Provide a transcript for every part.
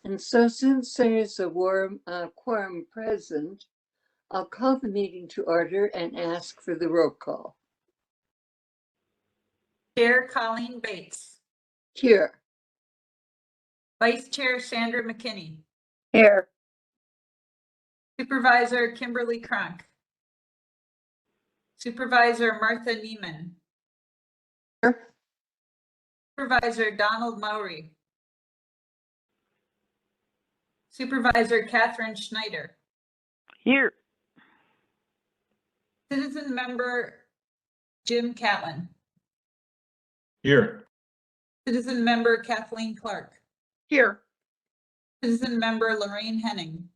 And so since there is a quorum present, I'll call the meeting to order and ask for the roll call. Chair Colleen Bates. Here. Vice Chair Sandra McKinney. Here. Supervisor Kimberly Cronk. Supervisor Martha Neiman. Here. Supervisor Donald Mowry. Supervisor Catherine Schneider. Here. Citizen Member Jim Catlin. Here. Citizen Member Kathleen Clark. Here. Citizen Member Lorraine Henning.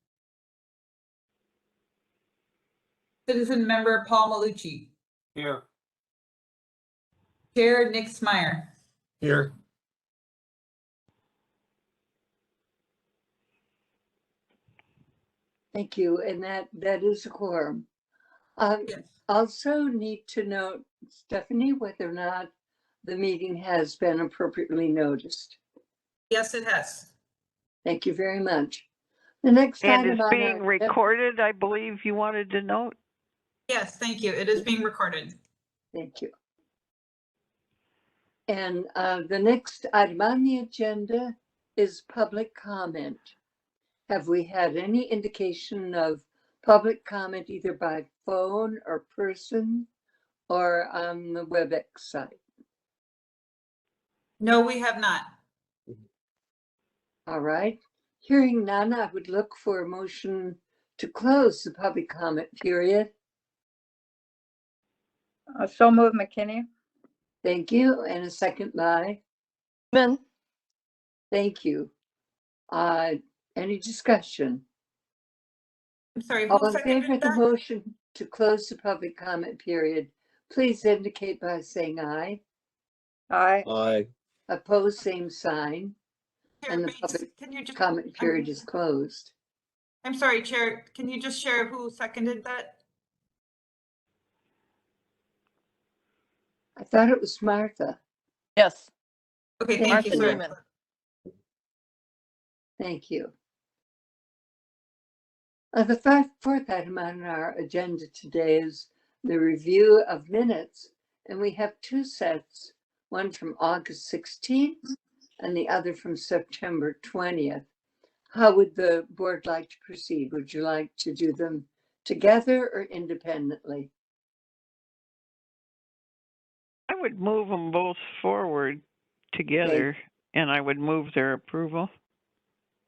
Citizen Member Paul Malucci. Here. Chair Nick Smyer. Here. Thank you. And that is a quorum. Yes. Also need to note, Stephanie, whether or not the meeting has been appropriately noticed. Yes, it has. Thank you very much. The next And item it's on being our- recorded, I believe you wanted to note. Yes, thank you. It is being recorded. Thank you. And the next item on the agenda is public comment. Have we had any indication of public comment either by phone or person or on the WebEx site? No, we have not. All right. Hearing none, I would look for a motion to close the public comment period. So move, McKinney. Thank you. And a second by? Min. Thank you. Any discussion? I'm sorry, All who in favor of seconded the that? motion to close the public comment period, please indicate by saying aye. Aye. Aye. Opposed, same sign. Chair And the Bates, public can you just, comment period is closed. I'm sorry, Chair, can you just share who seconded that? I thought it was Martha. Yes. Okay, Thank thank you, you, sir. Neiman. Thank you. The fourth item on our agenda today is the review of minutes, and we have two sets, one from August 16th and the other from September 20th. How would the board like to proceed? Would you like to do them together or independently? I would move them both forward together, and I would move their approval.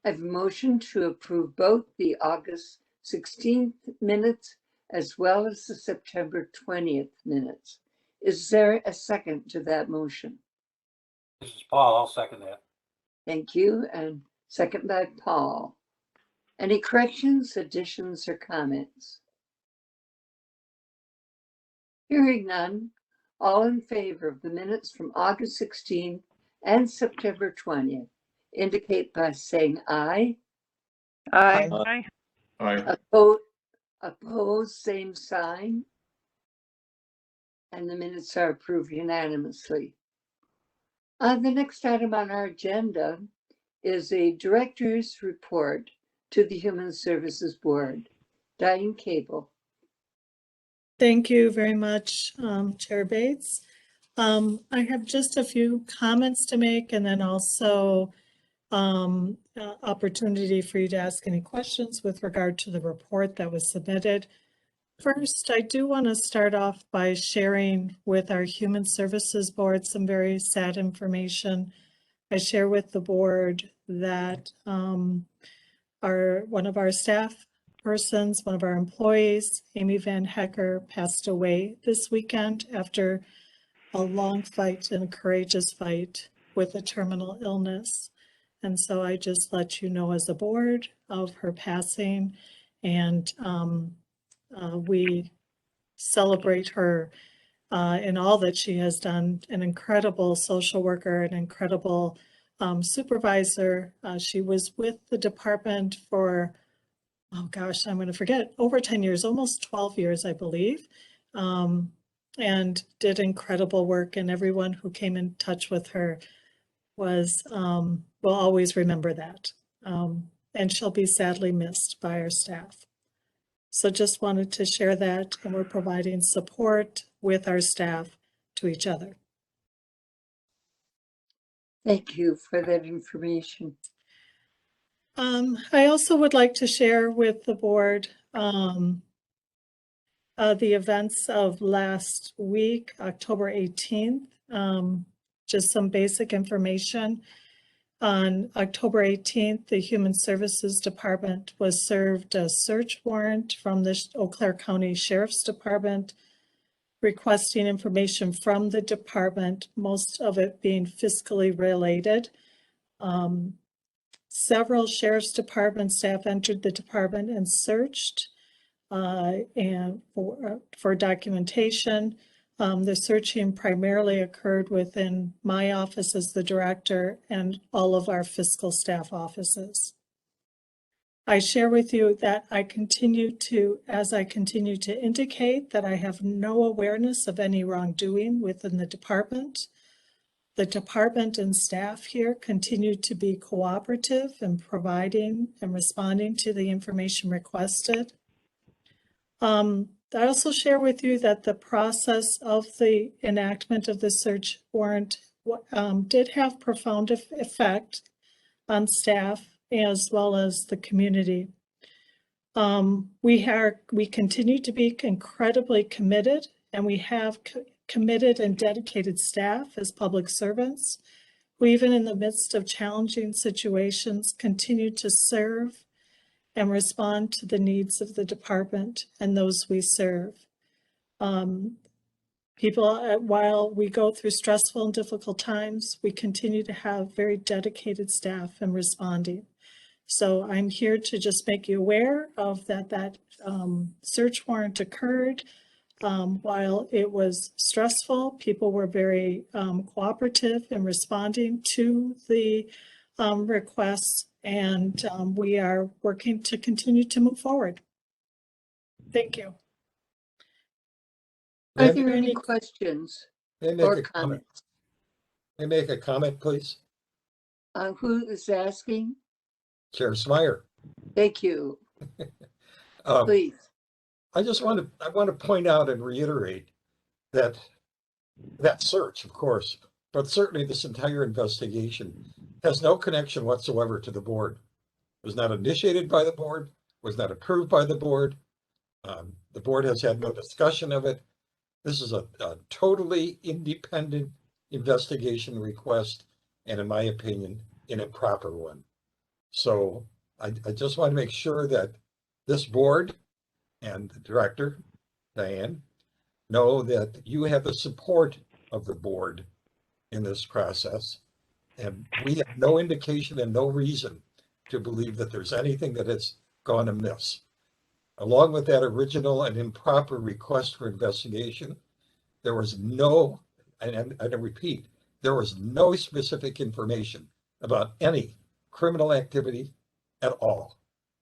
I have a motion to approve both the August 16th minutes as well as the September 20th minutes. Is there a second to that motion? This is Paul. I'll second that. Thank you. And second by Paul. Any corrections, additions, or comments? Hearing none, all in favor of the minutes from August 16th and September 20th, indicate by saying aye. Aye. Aye. Aye. Opposed, same sign. And the minutes are approved unanimously. The next item on our agenda is a director's report to the Human Services Board. Diane Cable. Thank you very much, Chair Bates. I have just a few comments to make and then also opportunity for you to ask any questions with regard to the report that was submitted. First, I do want to start off by sharing with our Human Services Board some very sad information. I share with the board that one of our staff persons, one of our employees, Amy Van Hecker, passed away this weekend after a long fight and a courageous fight with a terminal illness. And so I just let you know as a board of her passing, and we celebrate her in all that she has done. An incredible social worker, an incredible supervisor. She was with the department for, oh gosh, I'm going to forget, over 10 years, almost 12 years, I believe, and did incredible work. And everyone who came in touch with her was, will always remember that. and she'll be sadly missed by our staff. So just wanted to share that, and we're providing support with our staff to each other. Thank you for that information. I also would like to share with the board the events of last week, October 18th, just some basic information. On October 18th, the Human Services Department was served a search warrant from the Eau Claire County Sheriff's Department requesting information from the department, most of it being fiscally related. Several Sheriff's Department staff entered the department and searched and for documentation. The searching primarily occurred within my office as the director and all of our fiscal staff offices. I share with you that as I continue to indicate that I have no awareness of any wrongdoing within the department. The department and staff here continue to be cooperative in providing and responding to the information requested. I also share with you that the process of the enactment of the search warrant did have profound effect on staff as well as the community. We continue to be incredibly committed, and we have committed and dedicated staff as public servants who, even in the midst of challenging situations, continue to serve and respond to the needs of the department and those we serve. While we go through stressful and difficult times, we continue to have very dedicated staff in responding. So I'm here to just make you aware of that search warrant occurred. While it was stressful, people were very cooperative in responding to the requests, and we are working to continue to move forward. Thank you. Are there any questions May I make or a comment? comments? May I make a comment, please? Who is asking? Chair Smyer. Thank you. Um, Please. I want to point out and reiterate that search, of course, but certainly this entire investigation has no connection whatsoever to the board. It was not initiated by the board, was not approved by the board. The board has had no discussion of it. This is a totally independent investigation request, and in my opinion, an improper one. So I just want to make sure that this board and the director, Diane, know that you have the support of the board in this process. And we have no indication and no reason to believe that there's anything that has gone amiss. Along with that original and improper request for investigation, there was no, and I repeat, there was no specific information about any criminal activity at all.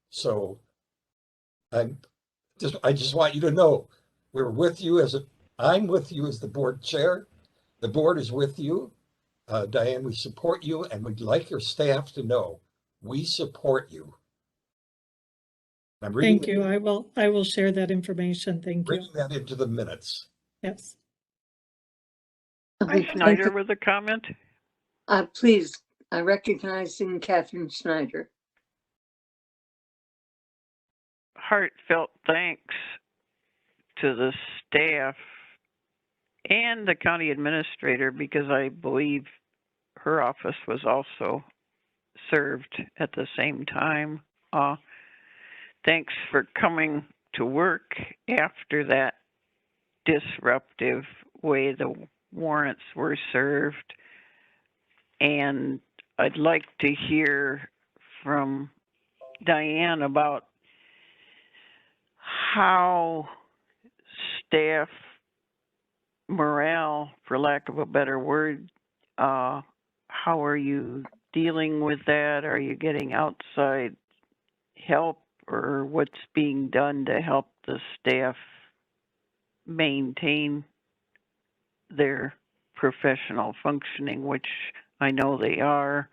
So I just want you to know we're with you I'm with you as the board chair. The board is with you. Diane, we support you, and we'd like your staff to know we support you. Thank you. I will share that information. Thank you. Bring that into the minutes. Yes. Schneider with a comment. Please, recognizing Catherine Schneider. Heartfelt thanks to the staff and the county administrator, because I believe her office was also served at the same time. Thanks for coming to work after that disruptive way the warrants were served. And I'd like to hear from Diane about how staff morale, for lack of a better word, how are you dealing with that? Are you getting outside help, or what's being done to help the staff maintain their professional functioning, which I know they are,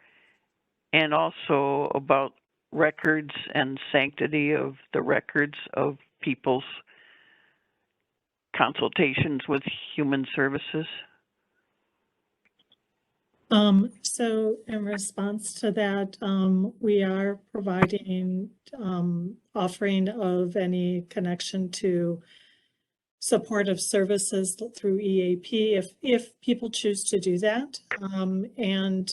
and also about records and sanctity of the records of people's consultations with human services? So in response to that, we are providing offering of any connection to supportive services through EAP if people choose to do that, and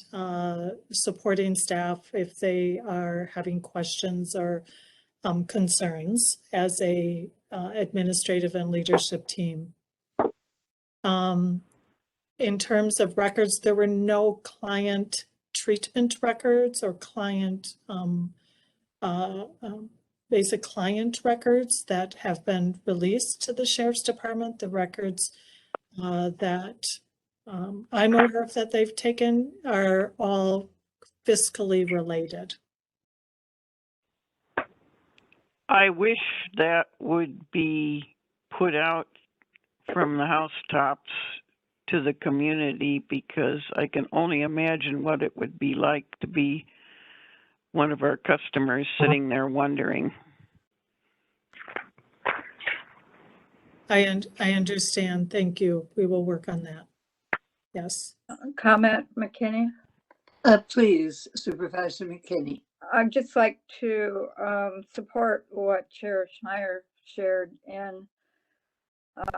supporting staff if they are having questions or concerns as a administrative and leadership team. In terms of records, there were no client treatment records or client basic client records that have been released to the Sheriff's Department. The records that I'm aware of that they've taken are all fiscally related. I wish that would be put out from the housetops to the community, because I can only imagine what it would be like to be one of our customers sitting there wondering. I understand. Thank you. We will work on that. Yes. Comment, McKinney? Please, Supervisor McKinney. I'd just like to support what Chair Schneier shared. And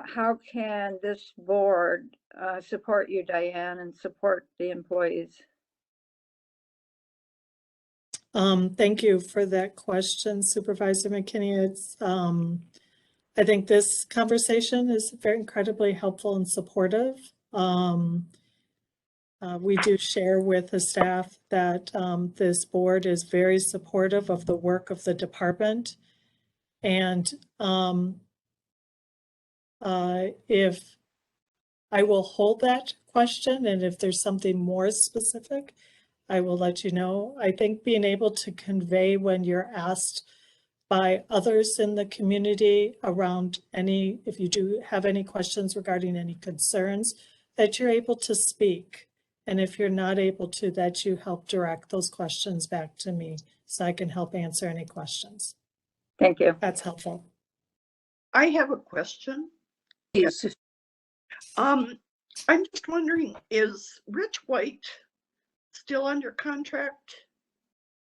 how can this board support you, Diane, and support the employees? Thank you for that question, Supervisor McKinney. It's, I think this conversation is very incredibly helpful and supportive. We do share with the staff that this board is very supportive of the work of the department. And if I will hold that question, and if there's something more specific, I will let you know. I think being able to convey when you're asked by others in the community around if you do have any questions regarding any concerns, that you're able to speak. And if you're not able to, that you help direct those questions back to me so I can help answer any questions. Thank you. That's helpful. I have a question. Yes. I'm just wondering, is Rich White still under contract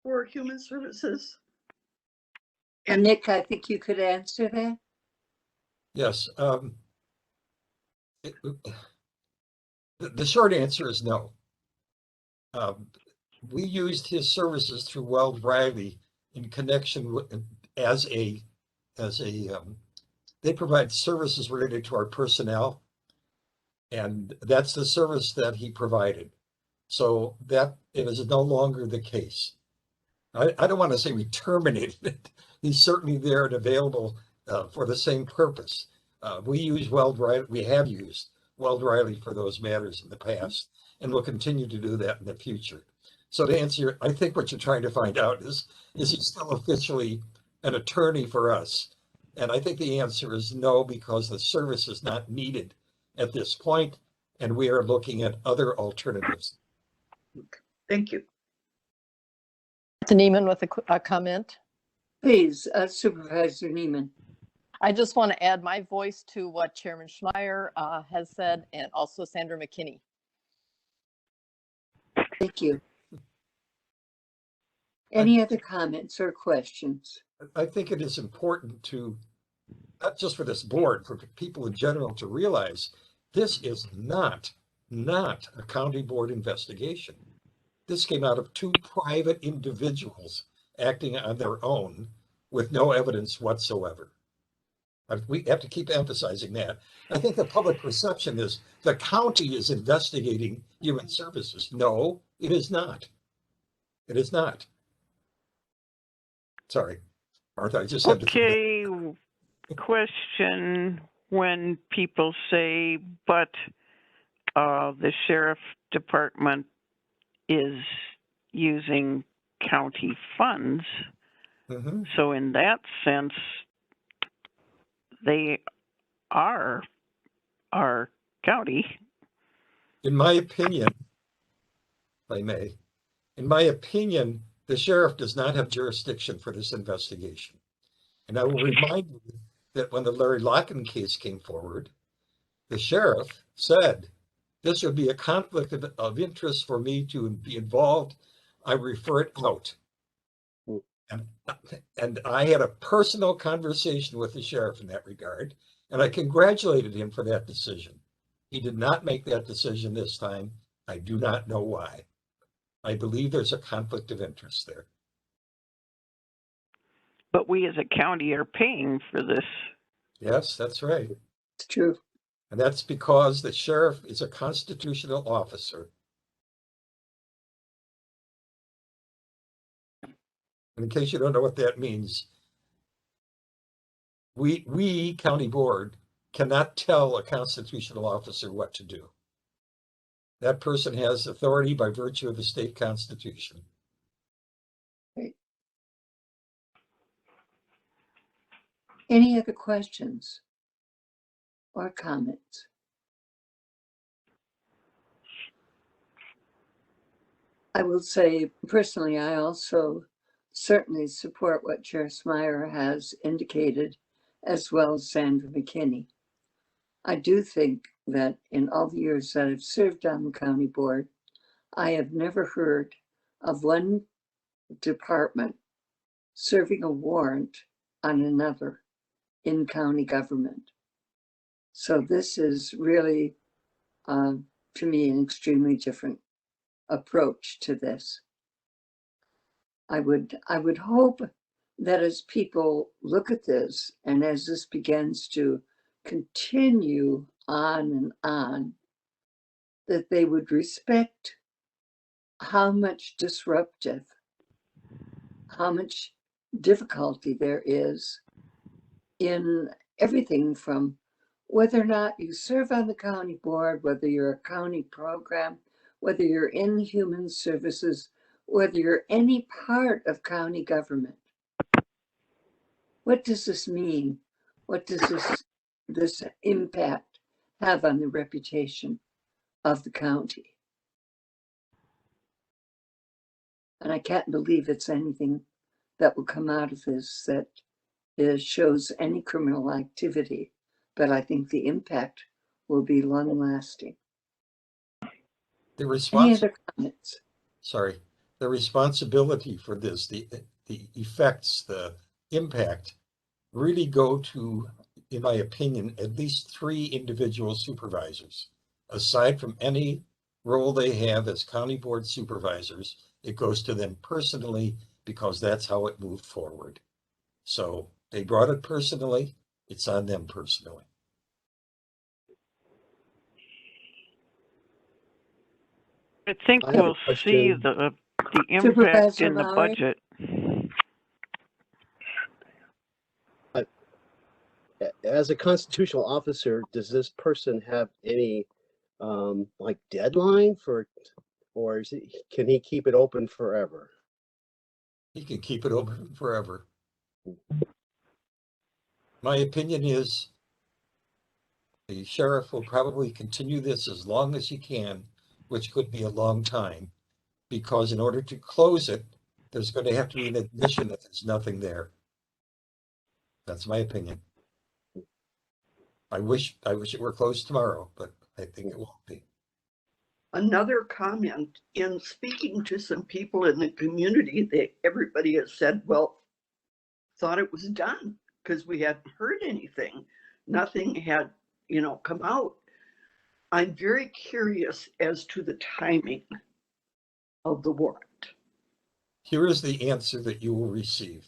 for human services? And Nick, I think you could answer that. Yes. The short answer is no. We used his services through Weld Riley in connection with they provide services related to our personnel, and that's the service that he provided. So that it is no longer the case. I don't want to say we terminated it. He's certainly there and available for the same purpose. We use Weld Riley. We have used Weld Riley for those matters in the past, and we'll continue to do that in the future. So to answer, I think what you're trying to find out is he still officially an attorney for us? And I think the answer is no, because the service is not needed at this point, and we are looking at other alternatives. Thank you. Neiman with a comment. Please, Supervisor Neiman. I just want to add my voice to what Chairman Schneier has said, and also Sandra McKinney. Thank you. Any other comments or questions? I think it is important to, not just for this board, for people in general to realize this is not a county board investigation. This came out of two private individuals acting on their own with no evidence whatsoever. We have to keep emphasizing that. I think the public perception is the county is investigating human services. No, it is not. It is not. Sorry, Martha, I just had to. Okay, question when people say, but the sheriff department is using county funds. Mm-hmm. So in that sense, they are our county. In my opinion, if I may, In my opinion, the sheriff does not have jurisdiction for this investigation. And I will remind you that when the Larry Locken case came forward, the sheriff said, this would be a conflict of interest for me to be involved. I refer it out. And I had a personal conversation with the sheriff in that regard, and I congratulated him for that decision. He did not make that decision this time. I do not know why. I believe there's a conflict of interest there. But we as a county are paying for this. Yes, that's right. It's true. And that's because the sheriff is a constitutional officer. And in case you don't know what that means, we county board cannot tell a constitutional officer what to do. That person has authority by virtue of the state constitution. Right. Any other questions or comments? I will say personally, I also certainly support what Chair Smyer has indicated, as well as Sandra McKinney. I do think that in all the years that I've served on the county board, I have never heard of one department serving a warrant on another in county government. So this is really, to me, an extremely different approach to this. I would hope that as people look at this and as this begins to continue on, that they would respect how much how much difficulty there is in everything from whether or not you serve on the county board, whether you're a county program, whether you're in human services, whether you're any part of county government. What does this mean? What does this impact have on the reputation of the county? And I can't believe it's anything that will come out of this that shows any criminal activity, but I think the impact will be long lasting. Any other comments? Sorry, the responsibility for this, the effects, the impact really go to, in my opinion, at least 3 individual supervisors. Aside from any role they have as county board supervisors, it goes to them personally because that's how it moved forward. So they brought it personally, it's on them personally. I think I have a we'll see question. the impact Supervisor in the Lowry? budget. As a constitutional officer, does this person have any like deadline for, or can he keep it open forever? He can keep it open forever. My opinion is the sheriff will probably continue this as long as he can, which could be a long time, because in order to close it, there's going to have to be an admission that there's nothing there. That's my opinion. I wish it were closed tomorrow, but I think it won't be. Another comment, in speaking to some people in the community, everybody has said, well, thought it was done because we hadn't heard anything. Nothing had, come out. I'm very curious as to the timing of the warrant. Here is the answer that you will receive.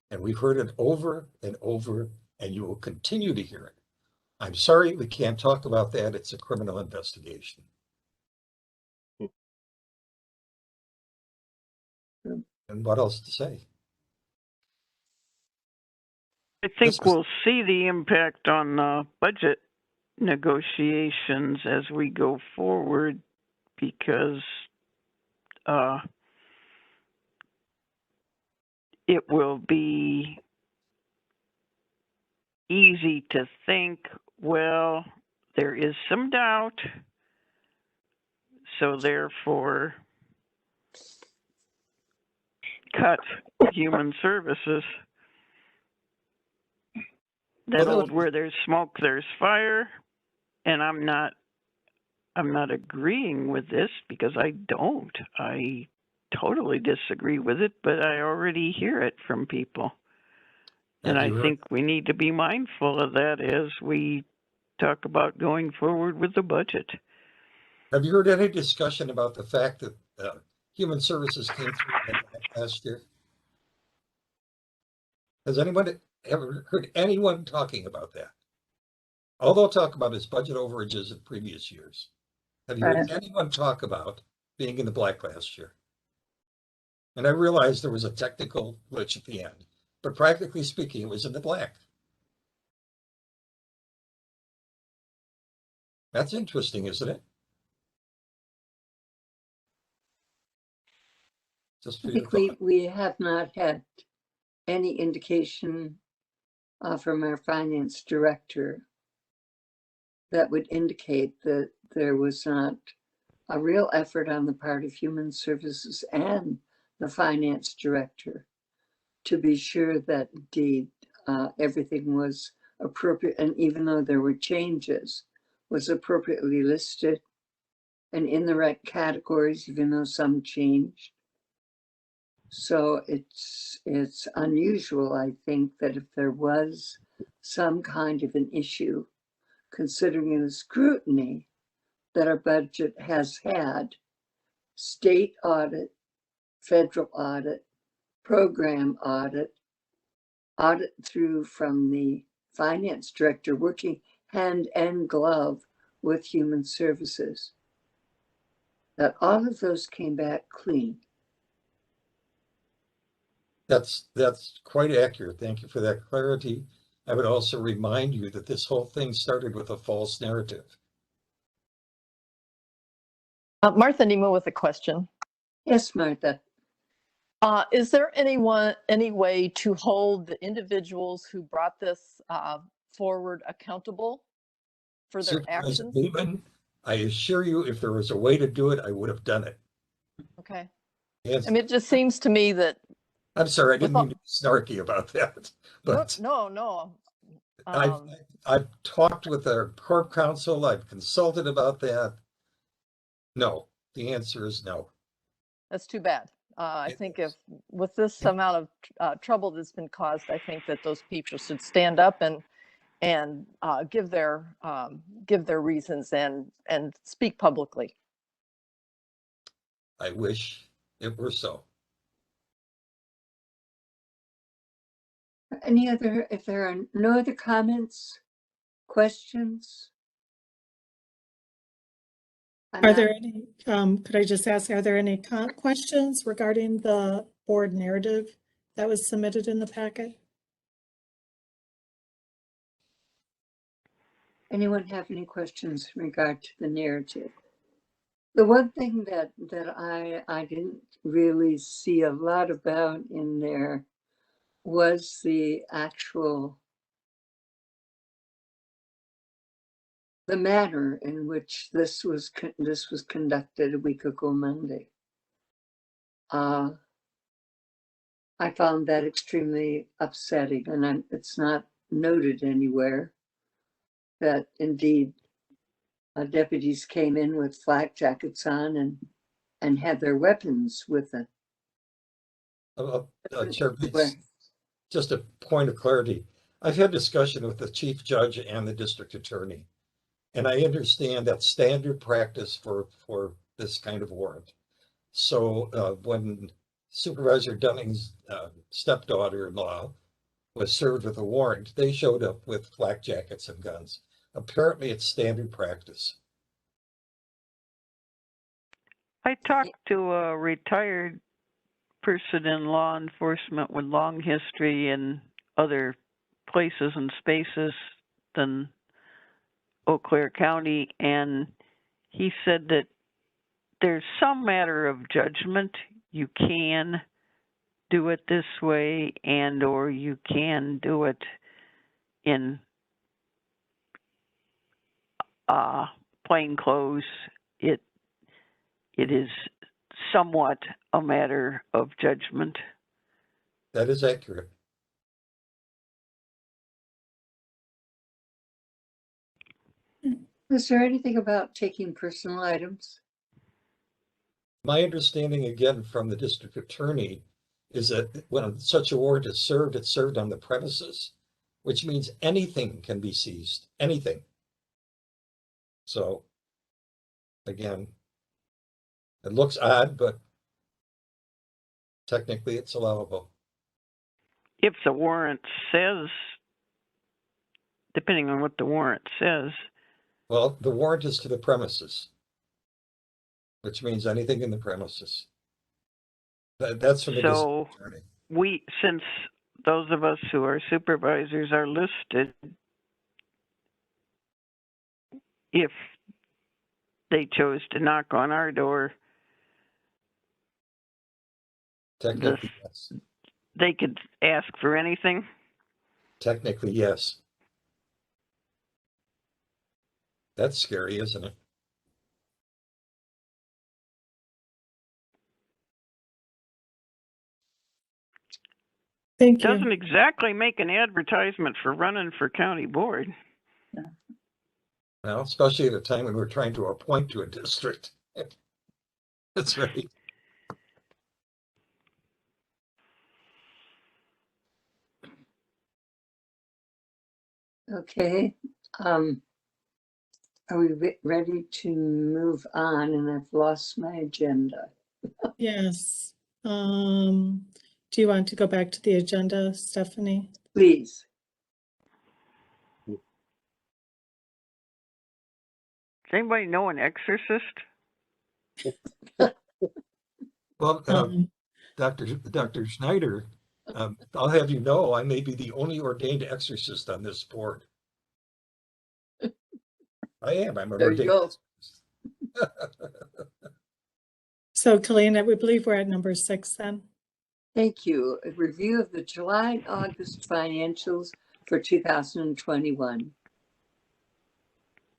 And we've heard it over and over, and you will continue to hear it. I'm sorry, we can't talk about that. It's a criminal investigation. And what else to say? I think we'll see the impact on budget negotiations as we go forward, because it will be easy to think, well, there is some doubt, so therefore cut human services. That Well, that old would- where there's smoke, there's fire, and I'm not agreeing with this because I don't. I totally disagree with it, but I already hear it from people. And I think we need to be mindful of that as we talk about going forward with the budget. Have you heard any discussion about the fact that human services came through in the black last year? Has anyone ever heard anyone talking about that? All they'll talk about is budget overages in previous years. Have you heard anyone talk about being in the black last year? And I realized there was a technical glitch at the end, but practically speaking, it was in the black. That's interesting, isn't it? Just for your thought. We have not had any indication from our finance director that would indicate that there was not a real effort on the part of human services and the finance director to be sure that indeed everything was appropriate, and even though there were changes, was appropriately listed and in the right categories, even though some changed. So it's unusual, I think, that if there was some kind of an issue, considering the scrutiny that our budget has had, state audit, federal audit, program audit through from the finance director working hand and glove with human services, that all of those came back clean. That's quite accurate. Thank you for that clarity. I would also remind you that this whole thing started with a false narrative. Martha Nemo with a question. Yes, Martha. Is there any way to hold the individuals who brought this forward accountable for their Supervisor actions? Bateman, I assure you, if there was a way to do it, I would have done it. Okay. Yes. I mean, it just seems to me that. I'm sorry, I didn't mean to be snarky about that, but No. I've talked with our corp counsel. I've consulted about that. No, the answer is no. That's too bad. I think if with this amount of trouble that's been caused, I think that those people should stand up and give their reasons and speak publicly. I wish it were so. If there are no other comments, questions? Are there any, could I just ask, are there any questions regarding the board narrative that was submitted in the packet? Anyone have any questions in regard to the narrative? The one thing that I didn't really see a lot about in there was the manner in which this was conducted a week ago Monday. I found that extremely upsetting, and it's not noted anywhere that indeed deputies came in with flak jackets on and had their weapons with them. Chair, just a point of clarity. I've had discussion with the chief judge and the district attorney, and I understand that standard practice for this kind of warrant. So when Supervisor Dunning's stepdaughter-in-law was served with a warrant, they showed up with flak jackets and guns. Apparently, it's standard practice. I talked to a retired person in law enforcement with long history in other places and spaces than Eau Claire County, and he said that there's some matter of judgment. You can do it this way, and or you can do it in plain clothes. It is somewhat a matter of judgment. That is accurate. Is there anything about taking personal items? My understanding, again, from the district attorney, is that when such a warrant is served, it's served on the premises, which means anything can be seized, anything. So, again, it looks odd, but technically it's allowable. If the warrant says, depending on what the warrant says, Well, the warrant is to the premises, which means anything in the premises. That's from the so district attorney. since those of us who are supervisors are listed, if they chose to knock on our door, Technically, yes. they could ask for anything. Technically, yes. That's scary, isn't it? Thank you. Doesn't exactly make an advertisement for running for county board. Well, especially at a time when we're trying to appoint to a district. That's right. Okay. Are we ready to move on? And I've lost my agenda. Yes. Do you want to go back to the agenda, Stephanie? Please. Does anybody know an exorcist? Well, Dr. Schneider, I'll have you know, I may be the only ordained exorcist on this board. I am. I'm an There you ordained. go. So Colleen, we believe we're at number 6 then. Thank you. A review of the July and August financials for 2021.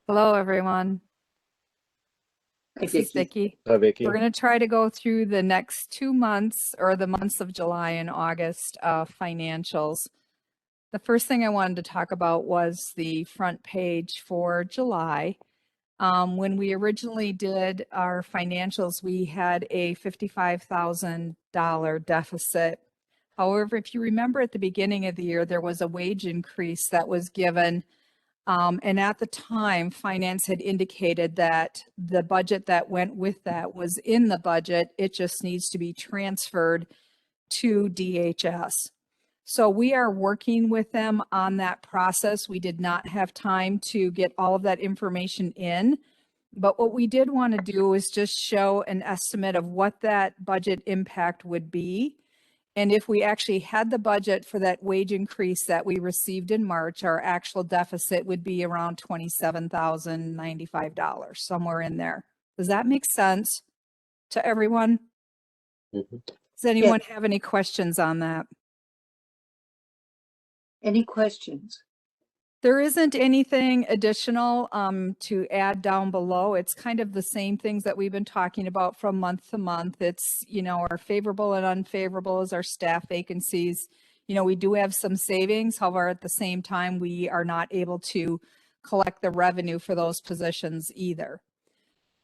Hello, everyone. This is Vicki. Hi, Vicki. We're going to try to go through the next 2 months, or the months of July and August financials. The first thing I wanted to talk about was the front page for July. When we originally did our financials, we had a $55,000 deficit. However, if you remember at the beginning of the year, there was a wage increase that was given. And at the time, finance had indicated that the budget that went with that was in the budget. It just needs to be transferred to DHS. So we are working with them on that process. We did not have time to get all of that information in, but what we did want to do is just show an estimate of what that budget impact would be. And if we actually had the budget for that wage increase that we received in March, our actual deficit would be around $27,095, somewhere in there. Does that make sense to everyone? Mm-hmm. Does anyone have any questions on that? Any questions? There isn't anything additional to add down below. It's kind of the same things that we've been talking about from month to month. It's, our favorable and unfavorable is our staff vacancies. We do have some savings. However, at the same time, we are not able to collect the revenue for those positions either.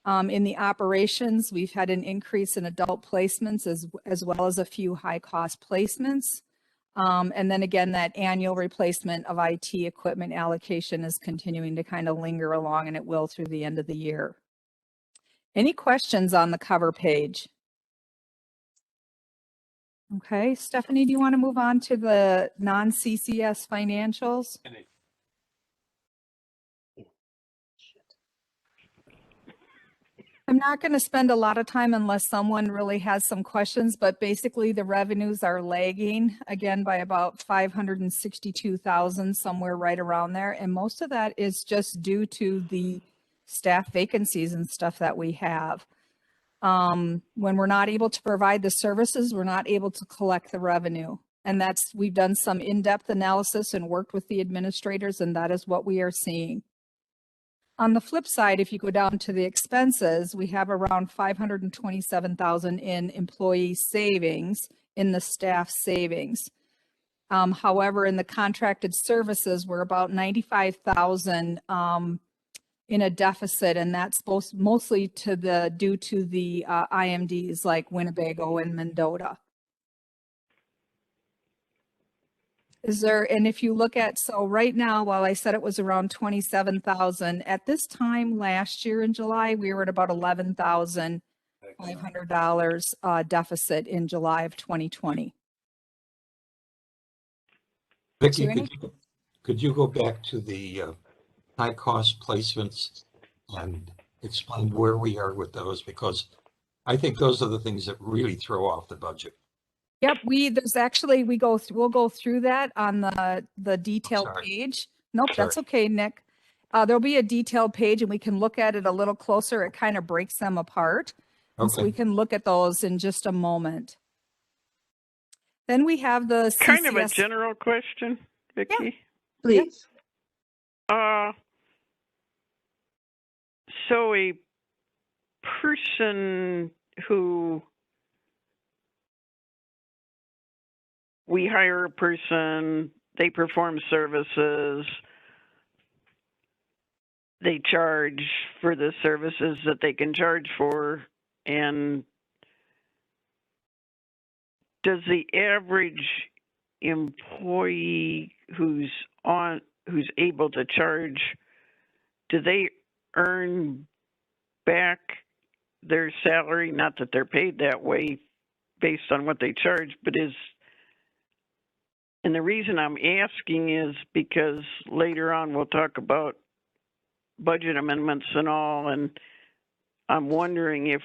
In the operations, we've had an increase in adult placements as well as a few high cost placements. And then again, that annual replacement of IT equipment allocation is continuing to kind of linger along, and it will through the end of the year. Any questions on the cover page? Okay, Stephanie, do you want to move on to the non-CCS financials? I'm not going to spend a lot of time unless someone really has some questions, but basically the revenues are lagging again by about 562,000, somewhere right around there. And most of that is just due to the staff vacancies and stuff that we have. When we're not able to provide the services, we're not able to collect the revenue. And we've done some in-depth analysis and worked with the administrators, and that is what we are seeing. On the flip side, if you go down to the expenses, we have around 527,000 in employee savings in the staff savings. However, in the contracted services, we're about 95,000 in a deficit, and that's mostly due to the IMDs like Winnebago and Mendota. And if you look at, so right now, while I said it was around 27,000, at this time last year in July, we were at about $11,500 deficit in July of 2020. Vicki, could you go back to the high cost placements and explain where we are with those? Because I think those are the things that really throw off the budget. Yep, we'll go through that on the detailed page. Nope, that's okay, Nick. There'll be a detailed page and we can look at it a little closer. It kind of breaks them apart. Okay. So we can look at those in just a moment. Then we have the CCS. Kind of a general question, Vicki. Yeah, please. So a person who we hire a person, they perform services, they charge for the services that they can charge for, and does the average employee who's able to charge, do they earn back their salary? Not that they're paid that way based on what they charge, but and the reason I'm asking is because later on we'll talk about budget amendments and all, and I'm wondering if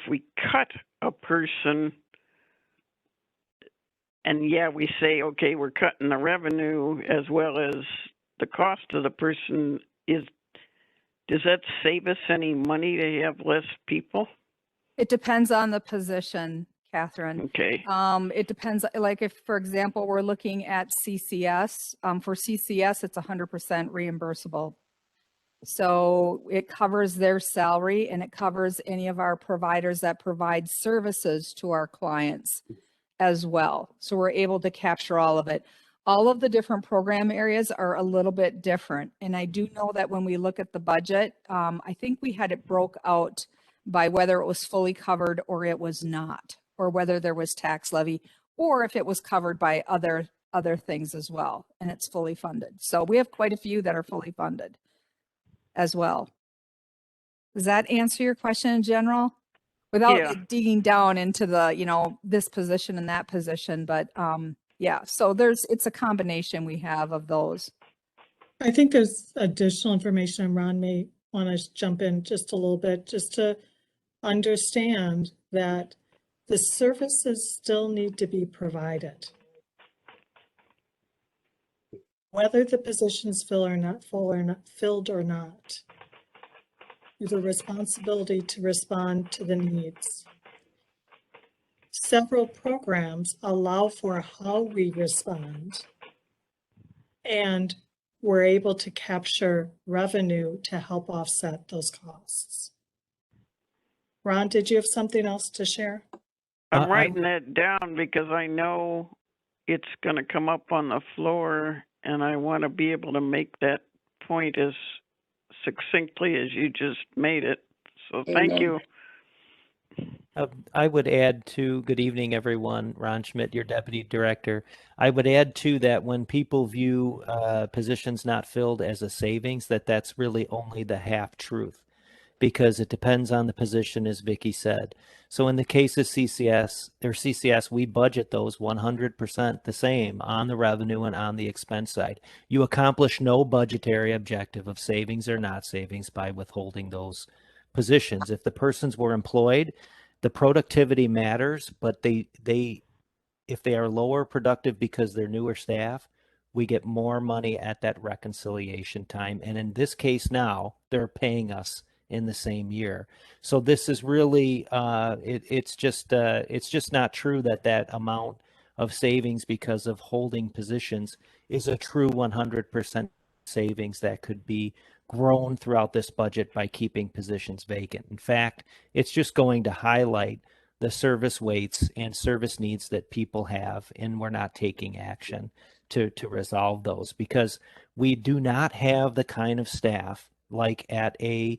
we cut a person and we say, okay, we're cutting the revenue as well as the cost of the person, does that save us any money to have less people? It depends on the position, Catherine. Okay. It depends, like if, for example, we're looking at CCS, for CCS, it's 100% reimbursable. So it covers their salary and it covers any of our providers that provide services to our clients as well. So we're able to capture all of it. All of the different program areas are a little bit different. And I do know that when we look at the budget, I think we had it broke out by whether it was fully covered or it was not, or whether there was tax levy, or if it was covered by other things as well, and it's fully funded. So we have quite a few that are fully funded as well. Does that answer your question in general? Without digging down into the, this position and that position, but so it's a combination we have of those. I think there's additional information, and Ron may want to jump in just a little bit, just to understand that the services still need to be provided. Whether the position's filled or not, there's a responsibility to respond to the needs. Several programs allow for how we respond, and we're able to capture revenue to help offset those costs. Ron, did you have something else to share? I'm writing that down because I know it's going to come up on the floor, and I want to be able to make that point as succinctly as you just made it. So thank you. I would add to, good evening, everyone. Ron Schmidt, your Deputy Director. I would add to that when people view positions not filled as a savings, that's really only the half truth, because it depends on the position, as Vicki said. So in the case of CCS, we budget those 100% the same on the revenue and on the expense side. You accomplish no budgetary objective of savings or not savings by withholding those positions. If the persons were employed, the productivity matters, but if they are lower productive because they're newer staff, we get more money at that reconciliation time. And in this case now, they're paying us in the same year. So this is really, it's just not true that amount of savings because of holding positions is a true 100% savings that could be grown throughout this budget by keeping positions vacant. In fact, it's just going to highlight the service weights and service needs that people have, and we're not taking action to resolve those because we do not have the kind of staff like at a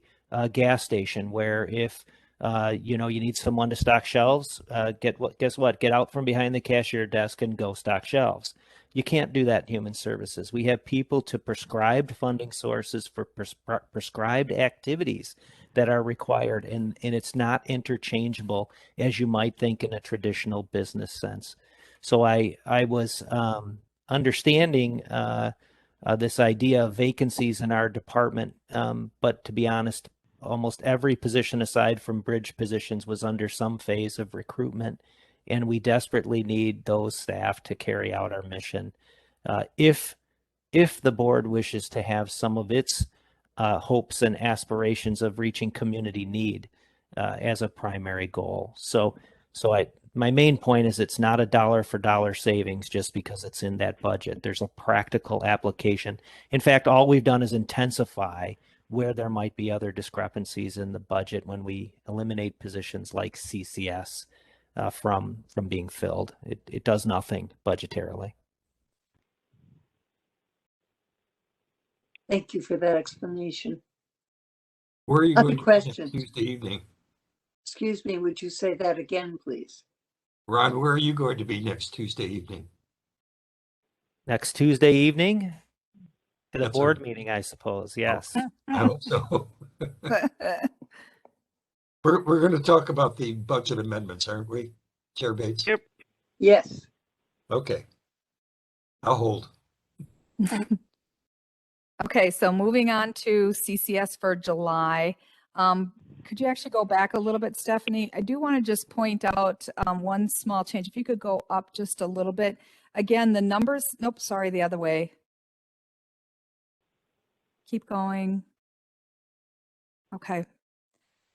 gas station where if you need someone to stock shelves, guess what? Get out from behind the cashier desk and go stock shelves. You can't do that in human services. We have people to prescribed funding sources for prescribed activities that are required, and it's not interchangeable as you might think in a traditional business sense. So I was understanding this idea of vacancies in our department, but to be honest, almost every position aside from bridge positions was under some phase of recruitment, and we desperately need those staff to carry out our mission. If the board wishes to have some of its hopes and aspirations of reaching community need as a primary goal. So my main point is it's not a dollar for dollar savings just because it's in that budget. There's a practical application. In fact, all we've done is intensify where there might be other discrepancies in the budget when we eliminate positions like CCS from being filled. It does nothing budgetarily. Thank you for that explanation. Where are you Other going to be questions? next Tuesday evening? Excuse me, would you say that again, please? Ron, where are you going to be next Tuesday evening? Next Tuesday evening, at a That's board meeting, I suppose. Yes. I hope so. We're going to talk about the budget amendments, aren't we, Chair Bates? Yep. Yes. Okay. I'll hold. Okay, so moving on to CCS for July. Could you actually go back a little bit, Stephanie? I do want to just point out one small change. If you could go up just a little bit. Again, the numbers, nope, sorry, the other way. Keep going. Okay.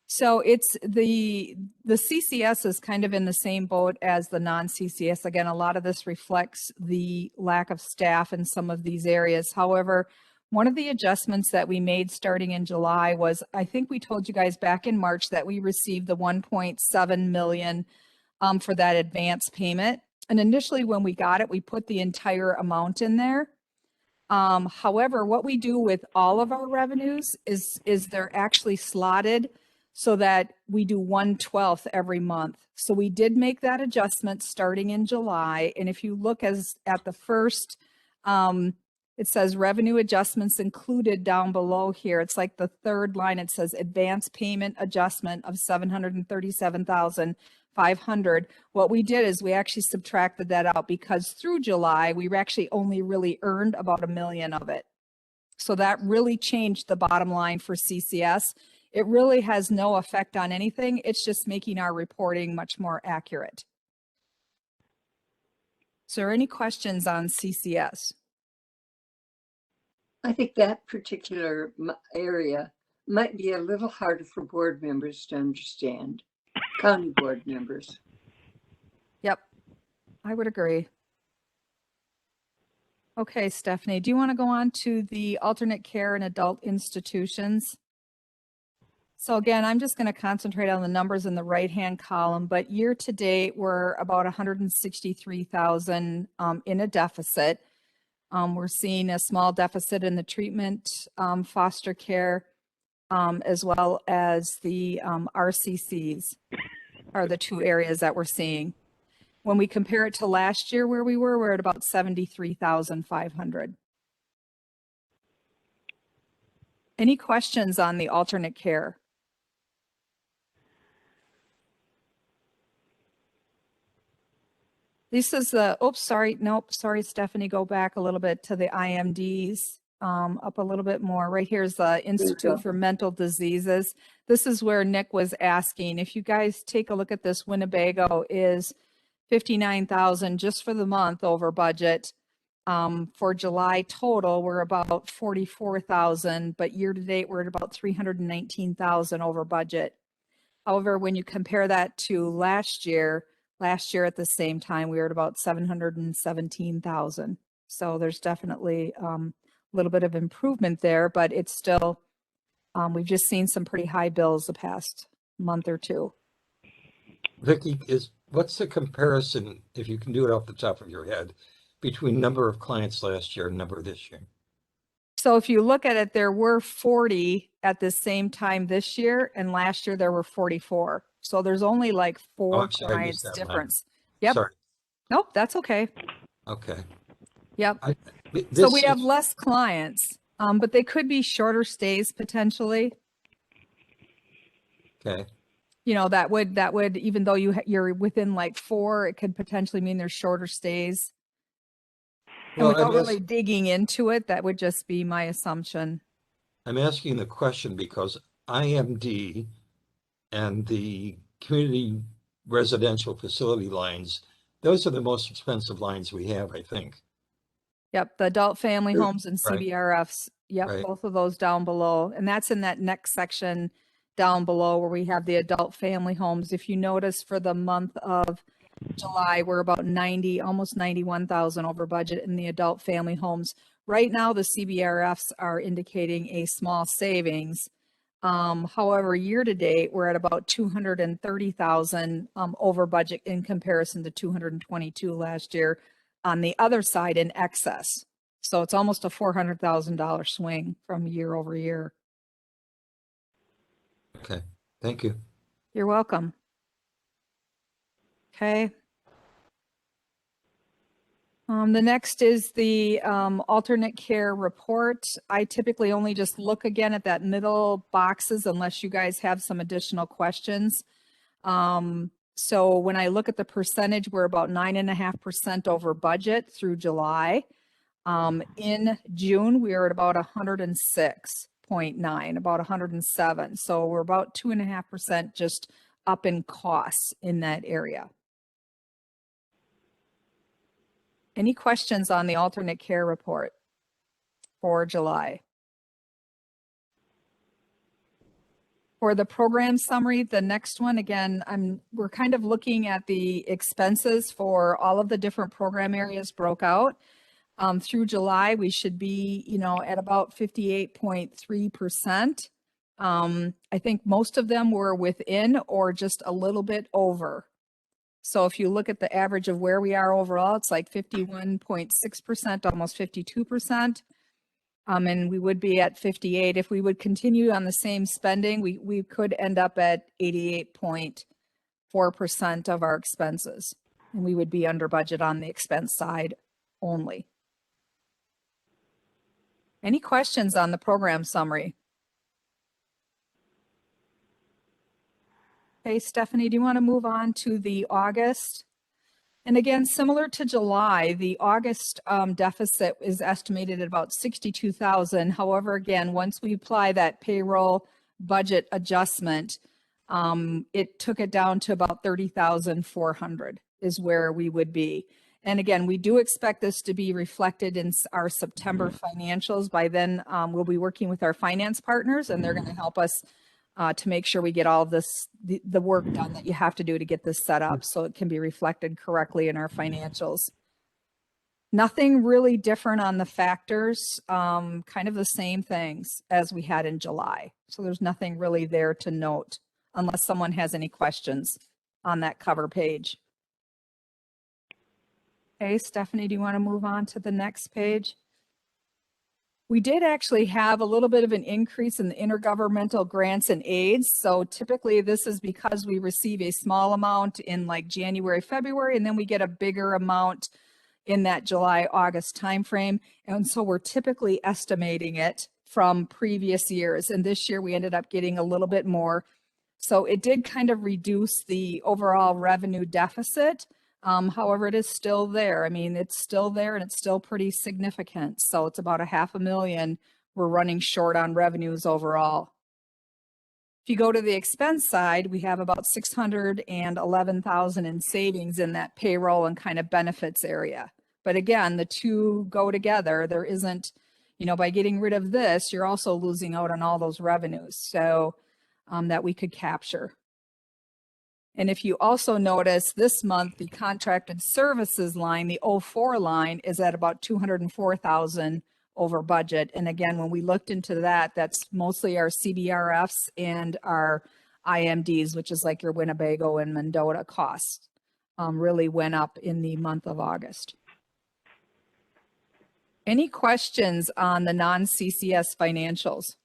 So it's the CCS is kind of in the same boat as the non-CCS. Again, a lot of this reflects the lack of staff in some of these areas. However, one of the adjustments that we made starting in July was, I think we told you guys back in March that we received the 1.7 million for that advance payment. And initially when we got it, we put the entire amount in there. However, what we do with all of our revenues is they're actually slotted so that we do 1/12 every month. So we did make that adjustment starting in July. And if you look at the first, it says revenue adjustments included down below here. It's like the third line. It says advance payment adjustment of $737,500. What we did is we actually subtracted that out because through July, we actually only really earned about $1 million of it. So that really changed the bottom line for CCS. It really has no effect on anything. It's just making our reporting much more accurate. So are there any questions on CCS? I think that particular area might be a little harder for board members to understand, county board members. Yep, I would agree. Okay, Stephanie, do you want to go on to the alternate care and adult institutions? So again, I'm just going to concentrate on the numbers in the right-hand column, but year to date, we're about 163,000 in a deficit. We're seeing a small deficit in the treatment, foster care, as well as the RCCs are the two areas that we're seeing. When we compare it to last year where we were, we're at about 73,500. Any questions on the alternate care? This is the, oops, sorry, nope, sorry, Stephanie, go back a little bit to the IMDs, up a little bit more. Right here's the Institute for Mental Diseases. This is where Nick was asking. If you guys take a look at this, Winnebago is 59,000 just for the month over budget. For July total, we're about 44,000, but year to date, we're at about 319,000 over budget. However, when you compare that to last year at the same time, we were at about 717,000. So there's definitely a little bit of improvement there, but it's still, we've just seen some pretty high bills the past month or two. Vicky, what's the comparison, if you can do it off the top of your head, between number of clients last year and number this year? So if you look at it, there were 40 at the same time this year, and last year there were 44. So there's only like Oh, four I'm sorry, I missed clients that line. difference. Yep. Sorry. Nope, that's okay. Okay. Yep. So This we have is, less clients, but they could be shorter stays potentially. okay. You know, that would, even though you're within like 4, it could potentially mean there's shorter stays. And Well, without really digging into it, that would just be my assumption. I'm asking the question because IMD and the community residential facility lines, those are the most expensive lines we have, I think. Yep, the adult family homes and Right. CBRFs. Yep, Right. both of those down below. And that's in that next section down below where we have the adult family homes. If you notice, for the month of July, we're about 90, almost 91,000 over budget in the adult family homes. Right now, the CBRFs are indicating a small savings. However, year to date, we're at about 230,000 over budget in comparison to 222 last year. On the other side, in excess. So it's almost a $400,000 swing from year over year. Okay, thank you. You're welcome. Okay. The next is the alternate care report. I typically only just look again at that middle boxes unless you guys have some additional questions. So when I look at the percentage, we're about 9.5% over budget through July. In June, we are at about 106.9, about 107. So we're about 2.5% just up in costs in that area. Any questions on the alternate care report for July? For the program summary, the next one, again, we're kind of looking at the expenses for all of the different program areas broke out. Through July, we should be, at about 58.3%. I think most of them were within or just a little bit over. So if you look at the average of where we are overall, it's like 51.6%, almost 52%. And we would be at 58. If we would continue on the same spending, we could end up at 88.4% of our expenses. And we would be under budget on the expense side only. Any questions on the program summary? Okay, Stephanie, do you want to move on to the August? And again, similar to July, the August deficit is estimated at about 62,000. However, again, once we apply that payroll budget adjustment, it took it down to about 30,400 is where we would be. And again, we do expect this to be reflected in our September financials. By then, we'll be working with our finance partners, and they're going to help us to make sure we get all of this, the work done that you have to do to get this set up so it can be reflected correctly in our financials. Nothing really different on the factors, kind of the same things as we had in July. So there's nothing really there to note unless someone has any questions on that cover page. Okay, Stephanie, do you want to move on to the next page? We did actually have a little bit of an increase in the intergovernmental grants and aids. So typically this is because we receive a small amount in like January, February, and then we get a bigger amount in that July, August timeframe. And so we're typically estimating it from previous years. And this year we ended up getting a little bit more. So it did kind of reduce the overall revenue deficit. However, it is still there. I mean, it's still there and it's still pretty significant. So it's about $500,000 we're running short on revenues overall. If you go to the expense side, we have about 611,000 in savings in that payroll and kind of benefits area. But again, the two go together. There isn't, by getting rid of this, you're also losing out on all those revenues. So that we could capture. And if you also notice this month, the contracted services line, the 04 line, is at about 204,000 over budget. And again, when we looked into that, that's mostly our CBRFs and our IMDs, which is like your Winnebago and Mendota costs, really went up in the month of August. Any questions on the non-CCS financials?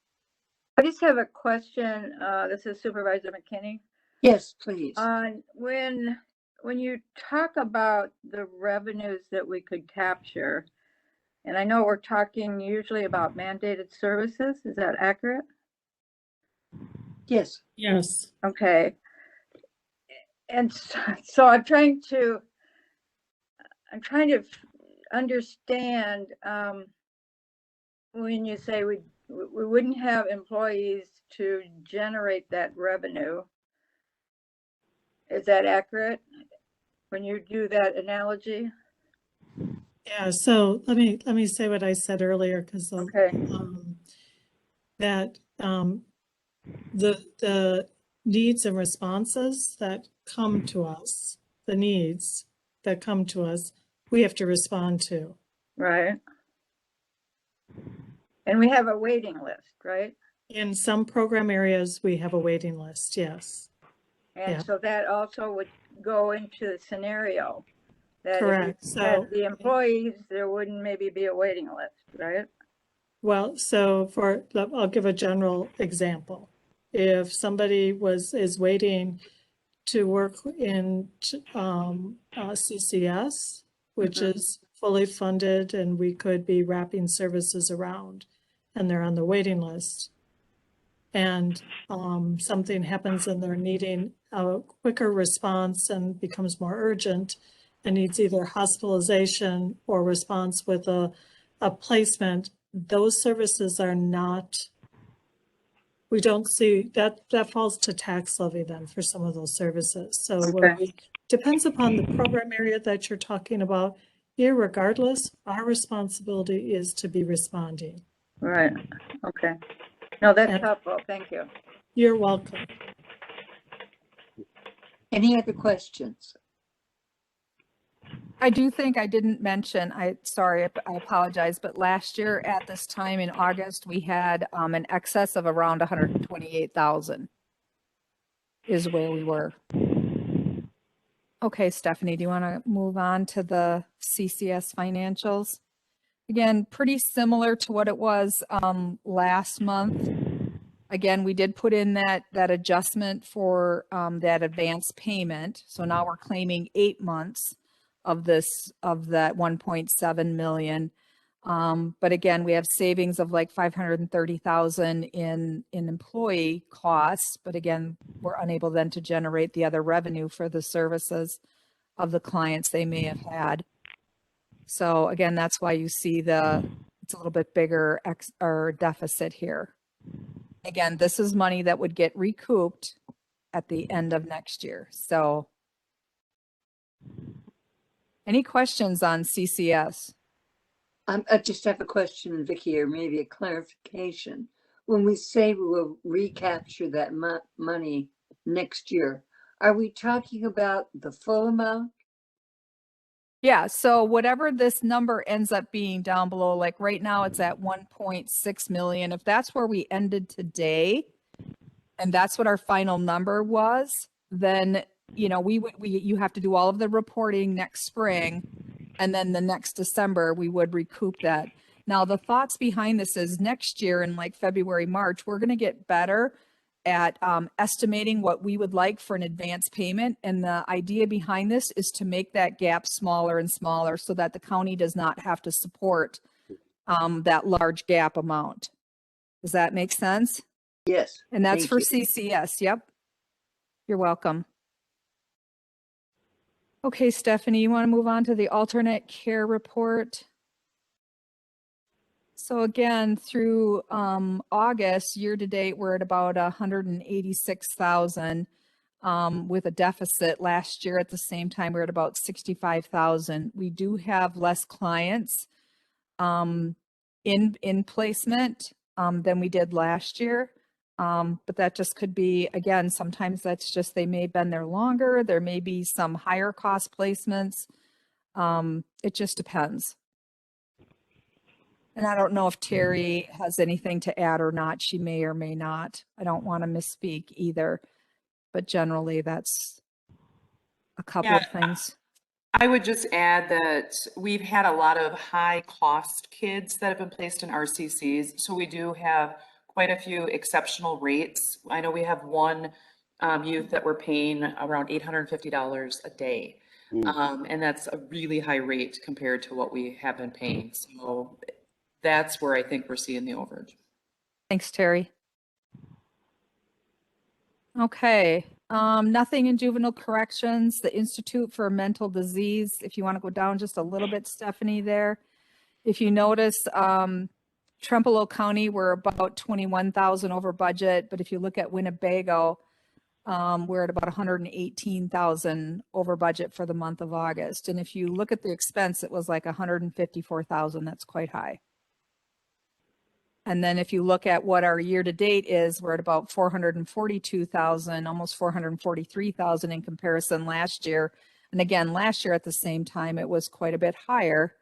I just have a question. This is Supervisor McKinney. Yes, please. When you talk about the revenues that we could capture, and I know we're talking usually about mandated services, is that accurate? Yes. Yes. Okay. And so I'm trying to understand when you say we wouldn't have employees to generate that revenue. Is that accurate when you do that analogy? Yeah, so let me say what I said earlier, because Okay. That the needs and responses that come to us, the needs that come to us, we have to respond to. Right. And we have a waiting list, right? In some program areas, we have a waiting list, yes. And Yeah. so that also would go into the scenario that Correct. if you had the employees, there wouldn't maybe be a waiting list, right? Well, so I'll give a general example. If somebody is waiting to work in CCS, which is fully funded, and we could be wrapping services around, and they're on the waiting list, and something happens and they're needing a quicker response and becomes more urgent and needs either hospitalization or response with a placement, those services are not, we don't see, that falls to tax levy then for some of those services. So depends upon the program area that you're talking about. Irregardless, our responsibility is to be responding. Right. Okay. No, that's helpful. Thank you. You're welcome. Any other questions? I do think I didn't mention, I apologize, but last year at this time in August, we had an excess of around 128,000 is where we were. Okay, Stephanie, do you want to move on to the CCS financials? Again, pretty similar to what it was last month. Again, we did put in that adjustment for that advance payment. So now we're claiming 8 months of that 1.7 million. But again, we have savings of like 530,000 in employee costs. But again, we're unable then to generate the other revenue for the services of the clients they may have had. So again, that's why you see it's a little bit bigger or deficit here. Again, this is money that would get recouped at the end of next year. So any questions on CCS? I just have a question, Vicki, or maybe a clarification. When we say we will recapture that money next year, are we talking about the full amount? Yeah, so whatever this number ends up being down below, like right now it's at 1.6 million. If that's where we ended today, and that's what our final number was, then, you know, you have to do all of the reporting next spring, and then the next December we would recoup that. Now, the thoughts behind this is next year in like February, March, we're going to get better at estimating what we would like for an advance payment. And the idea behind this is to make that gap smaller and smaller so that the county does not have to support that large gap amount. Does that make sense? Yes. And that's for you. CCS. Yep. You're welcome. Okay, Stephanie, you want to move on to the alternate care report? So again, through August, year to date, we're at about 186,000 with a deficit. Last year at the same time, we're at about 65,000. We do have less clients in placement than we did last year. But that just could be, again, sometimes that's just they may have been there longer. There may be some higher cost placements. It just depends. And I don't know if Terry has anything to add or not. She may or may not. I don't want to misspeak either. but generally that's a couple of things. I would just add that we've had a lot of high cost kids that have been placed in RCCs. So we do have quite a few exceptional rates. I know we have one youth that we're paying around $850 a day. And that's a really high rate compared to what we have been paying. So that's where I think we're seeing the overage. Thanks, Terry. Okay, nothing in juvenile corrections, the Institute for Mental Disease. If you want to go down just a little bit, Stephanie, there. If you notice, Trempealeau County, we're about 21,000 over budget, but if you look at Winnebago, we're at about 118,000 over budget for the month of August. And if you look at the expense, it was like 154,000. That's quite high. And then if you look at what our year to date is, we're at about 442,000, almost 443,000 in comparison last year. And again, last year at the same time, it was quite a bit higher,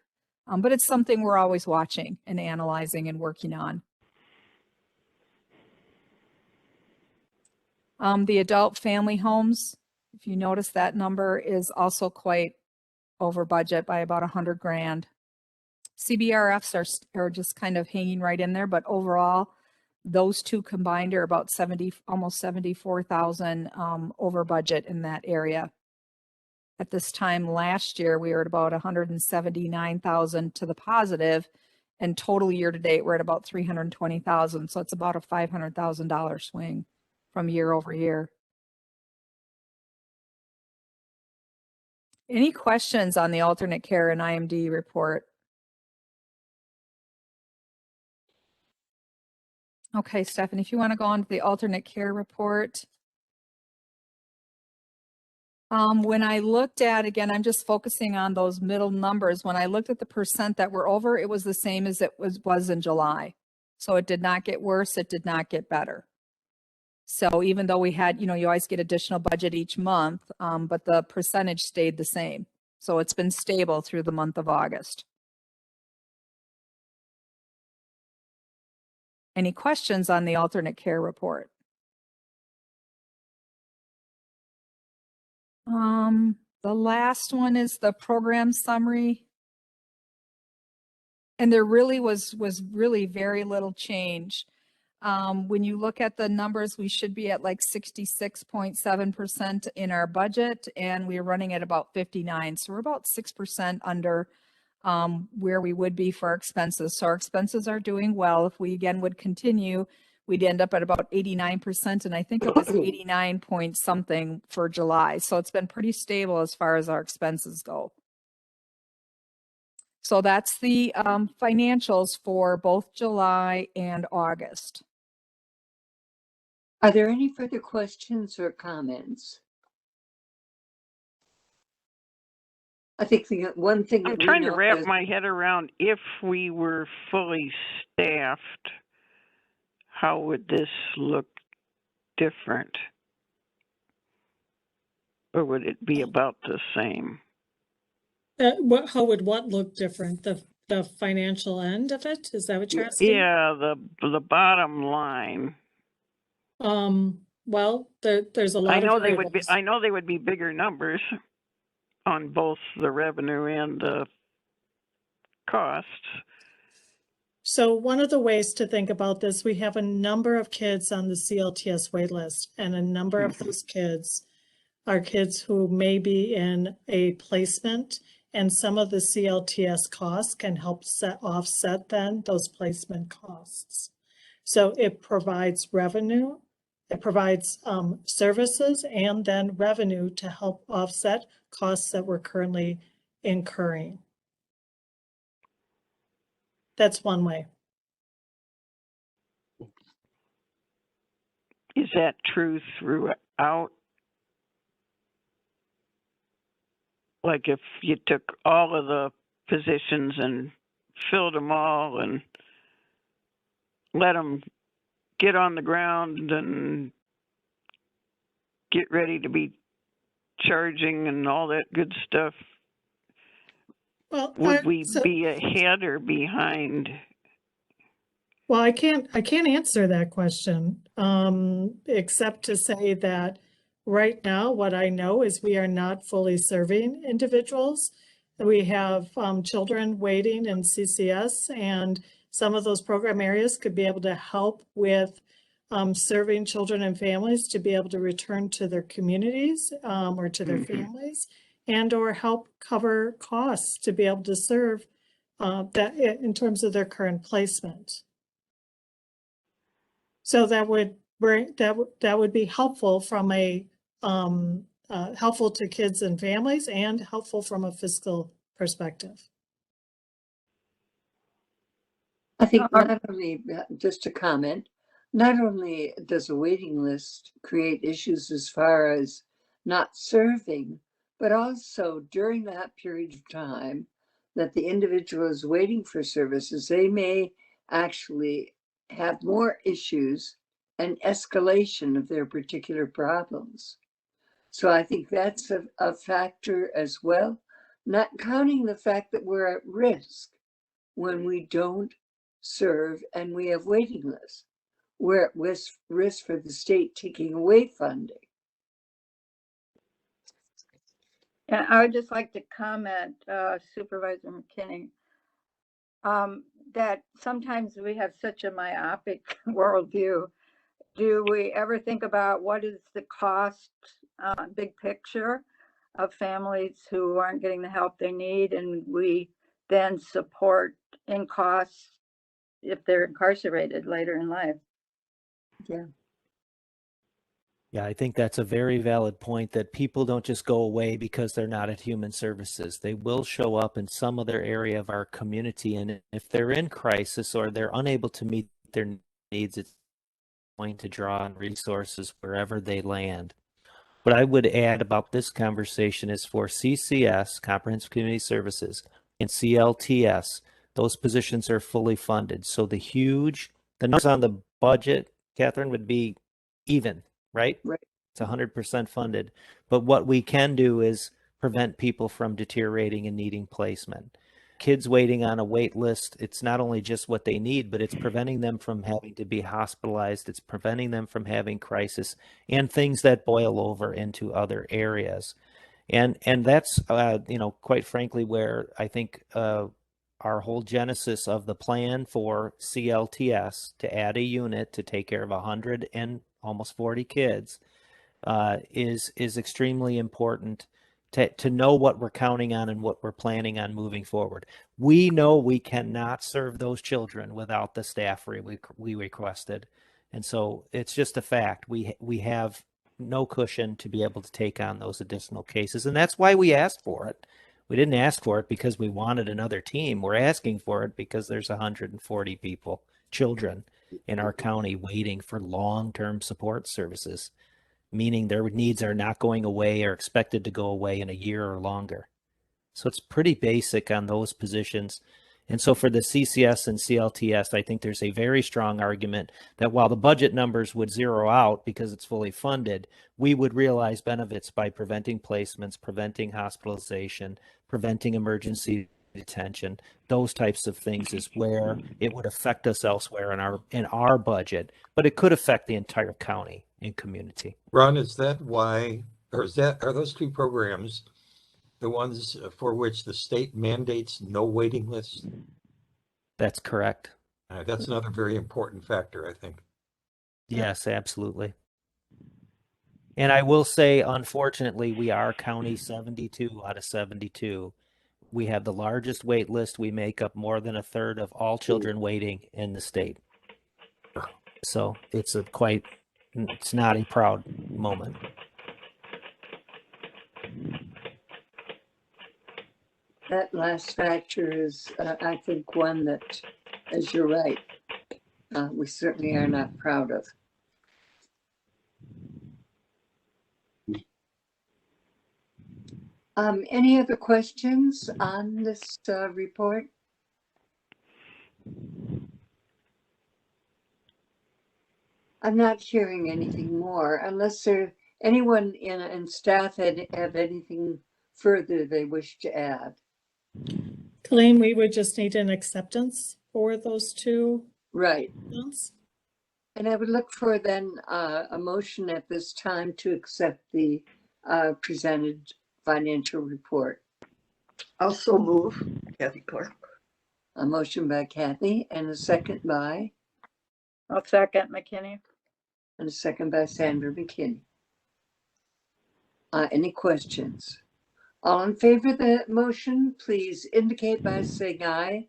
but it's something we're always watching and analyzing and working on. The adult family homes, if you notice, that number is also quite over budget by about 100 grand. CBRFs are just kind of hanging right in there, but overall, those two combined are about almost 74,000 over budget in that area. At this time last year, we were at about 179,000 to the positive, and total year to date, we're at about 320,000. So it's about a $500,000 swing from year over year. Any questions on the alternate care and IMD report? Okay, Stephanie, if you want to go on to the alternate care report. When I looked at, again, I'm just focusing on those middle numbers. When I looked at the percent that were over, it was the same as it was in July. So it did not get worse. It did not get better. So even though we had, you always get additional budget each month, but the percentage stayed the same. So it's been stable through the month of August. Any questions on the alternate care report? The last one is the program summary. And there really was really very little change. When you look at the numbers, we should be at like 66.7% in our budget, and we're running at about 59. So we're about 6% under where we would be for our expenses. So our expenses are doing well. If we again would continue, we'd end up at about 89%, and I think it was 89 point something for July. So it's been pretty stable as far as our expenses go. So that's the financials for both July and August. Are there any further questions or comments? I think the one thing I'm trying to wrap my head around, if we were fully staffed, how would this look different? Or would it be about the same? How would what look different? The financial end of it? Is that what you're asking? Yeah, the bottom line. Well, there's a lot of variables. I know they would be bigger numbers on both the revenue and the costs. So one of the ways to think about this, we have a number of kids on the CLTS waitlist, and a number of those kids are kids who may be in a placement, and some of the CLTS costs can help offset then those placement costs. So it provides revenue, it provides services, and then revenue to help offset costs that we're currently incurring. That's one way. Is that true throughout? Like if you took all of the positions and filled them all and let them get on the ground and get ready to be charging and all that good stuff, well, would we be ahead or behind? Well, I can't answer that question, except to say that right now, what I know is we are not fully serving individuals. We have children waiting in CCS, and some of those program areas could be able to help with serving children and families to be able to return to their communities or to their families, and or help cover costs to be able to serve that in terms of their current placement. So that would bring that would be helpful from a helpful to kids and families, and helpful from a fiscal perspective. I think not only, just a comment, not only does a waiting list create issues as far as not serving, but also during that period of time that the individual is waiting for services, they may actually have more issues and escalation of their particular problems. So I think that's a factor as well, not counting the fact that we're at risk when we don't serve and we have waiting lists. We're at risk for the state taking away funding. And I would just like to comment, Supervisor McKinney, that sometimes we have such a myopic worldview. Do we ever think about what is the cost, big picture of families who aren't getting the help they need, and we then support in costs if they're incarcerated later in life? Yeah. Yeah, I think that's a very valid point, that people don't just go away because they're not at Human Services. They will show up in some other area of our community, and if they're in crisis or they're unable to meet their needs, it's going to draw on resources wherever they land. What I would add about this conversation is for CCS, Comprehensive Community Services, and CLTS, those positions are fully funded. So the numbers on the budget, Catherine, would be even, right? Right. It's 100% funded. But what we can do is prevent people from deteriorating and needing placement. Kids waiting on a wait list, it's not only just what they need, but it's preventing them from having to be hospitalized. It's preventing them from having crisis and things that boil over into other areas. And that's, quite frankly, where I think our whole genesis of the plan for CLTS to add a unit to take care of 100 and almost 40 kids is extremely important to know what we're counting on and what we're planning on moving forward. We know we cannot serve those children without the staff we requested. And so it's just a fact. We have no cushion to be able to take on those additional cases. And that's why we asked for it. We didn't ask for it because we wanted another team. We're asking for it because there's 140 children in our county waiting for long-term support services, meaning their needs are not going away or expected to go away in a year or longer. So it's pretty basic on those positions. And so for the CCS and CLTS, I think there's a very strong argument that while the budget numbers would zero out because it's fully funded, we would realize benefits by preventing placements, preventing hospitalization, preventing emergency detention. Those types of things is where it would affect us elsewhere in our budget, but it could affect the entire county and community. Ron, is that why, or are those two programs the ones for which the state mandates no waiting list? That's correct. That's another very important factor, I think. Yes, absolutely. And I will say, unfortunately, we are county 72 out of 72. We have the largest wait list. We make up more than a third of all children waiting in the state. So it's not a proud moment. That last factor is, I think, one that, as you're right, we certainly are not proud of. Any other questions on this report? I'm not hearing anything more, unless anyone in staff have anything further they wish to add. Colleen, we would just need an acceptance for those two. Right. Bills. And I would look for then a motion at this time to accept the presented financial report. Also move, Kathy Clark. A motion by Kathy and a second by, I'll second McKinney. and a second by Sandra McKinney. Any questions? All in favor of the motion, please indicate by saying aye.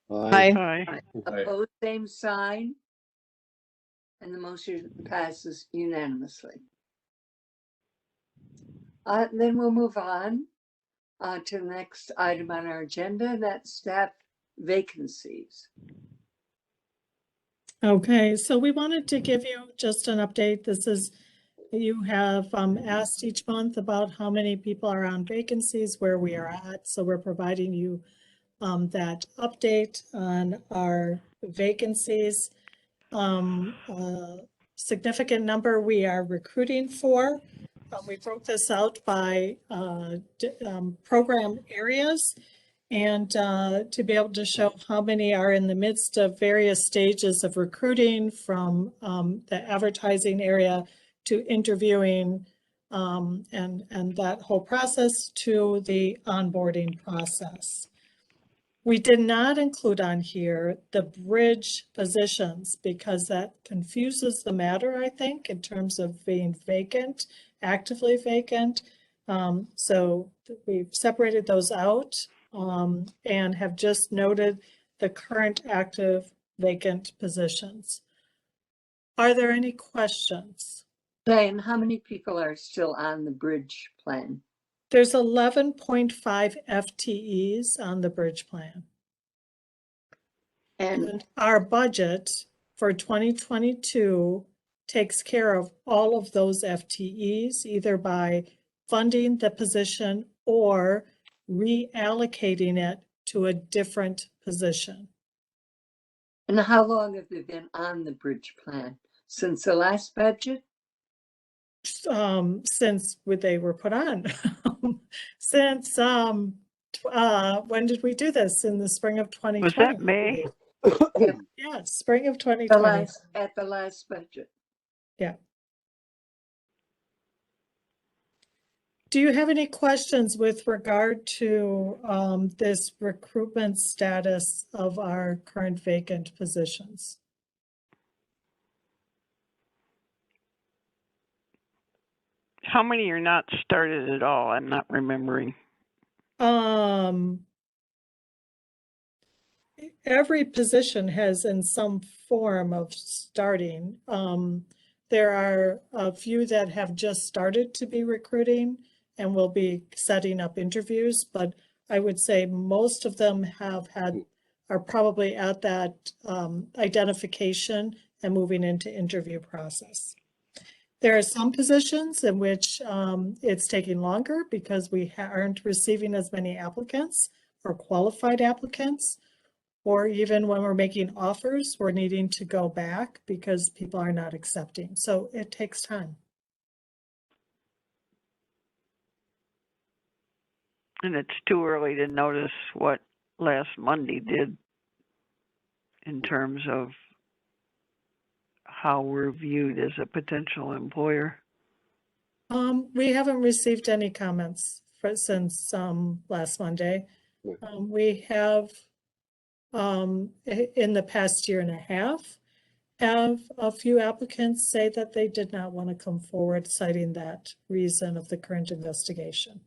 Aye. Hi. Opposed, same sign. And the motion passes unanimously. Then we'll move on to the next item on our agenda, that's staff vacancies. Okay, so we wanted to give you just an update. This is, you have asked each month about how many people are on vacancies, where we are at. So we're providing you that update on our vacancies. Significant number we are recruiting for. We broke this out by program areas, and to be able to show how many are in the midst of various stages of recruiting, from the advertising area to interviewing and that whole process to the onboarding process. We did not include on here the bridge positions because that confuses the matter, I think, in terms of being vacant, actively vacant. So we've separated those out and have just noted the current active vacant positions. Are there any questions? Diane, how many people are still on the bridge plan? There's 11.5 FTEs on the bridge plan. And our budget for 2022 takes care of all of those FTEs, either by funding the position or reallocating it to a different position. And how long have they been on the bridge plan? Since the last budget? Since they were put on. Since when did we do this? In the spring of 2020? Was that May? Yeah, spring of 2020. At the last budget. Yeah. Do you have any questions with regard to this recruitment status of our current vacant positions? How many are not started at all? I'm not remembering. Every position has in some form of starting. There are a few that have just started to be recruiting and will be setting up interviews, but I would say most of them are probably at that identification and moving into interview process. There are some positions in which it's taking longer because we aren't receiving as many applicants or qualified applicants, or even when we're making offers, we're needing to go back because people are not accepting. So it takes time. And it's too early to notice what last Monday did in terms of how we're viewed as a potential employer. We haven't received any comments since last Monday. We have, in the past year and a half, have a few applicants say that they did not want to come forward, citing that reason of the current investigation.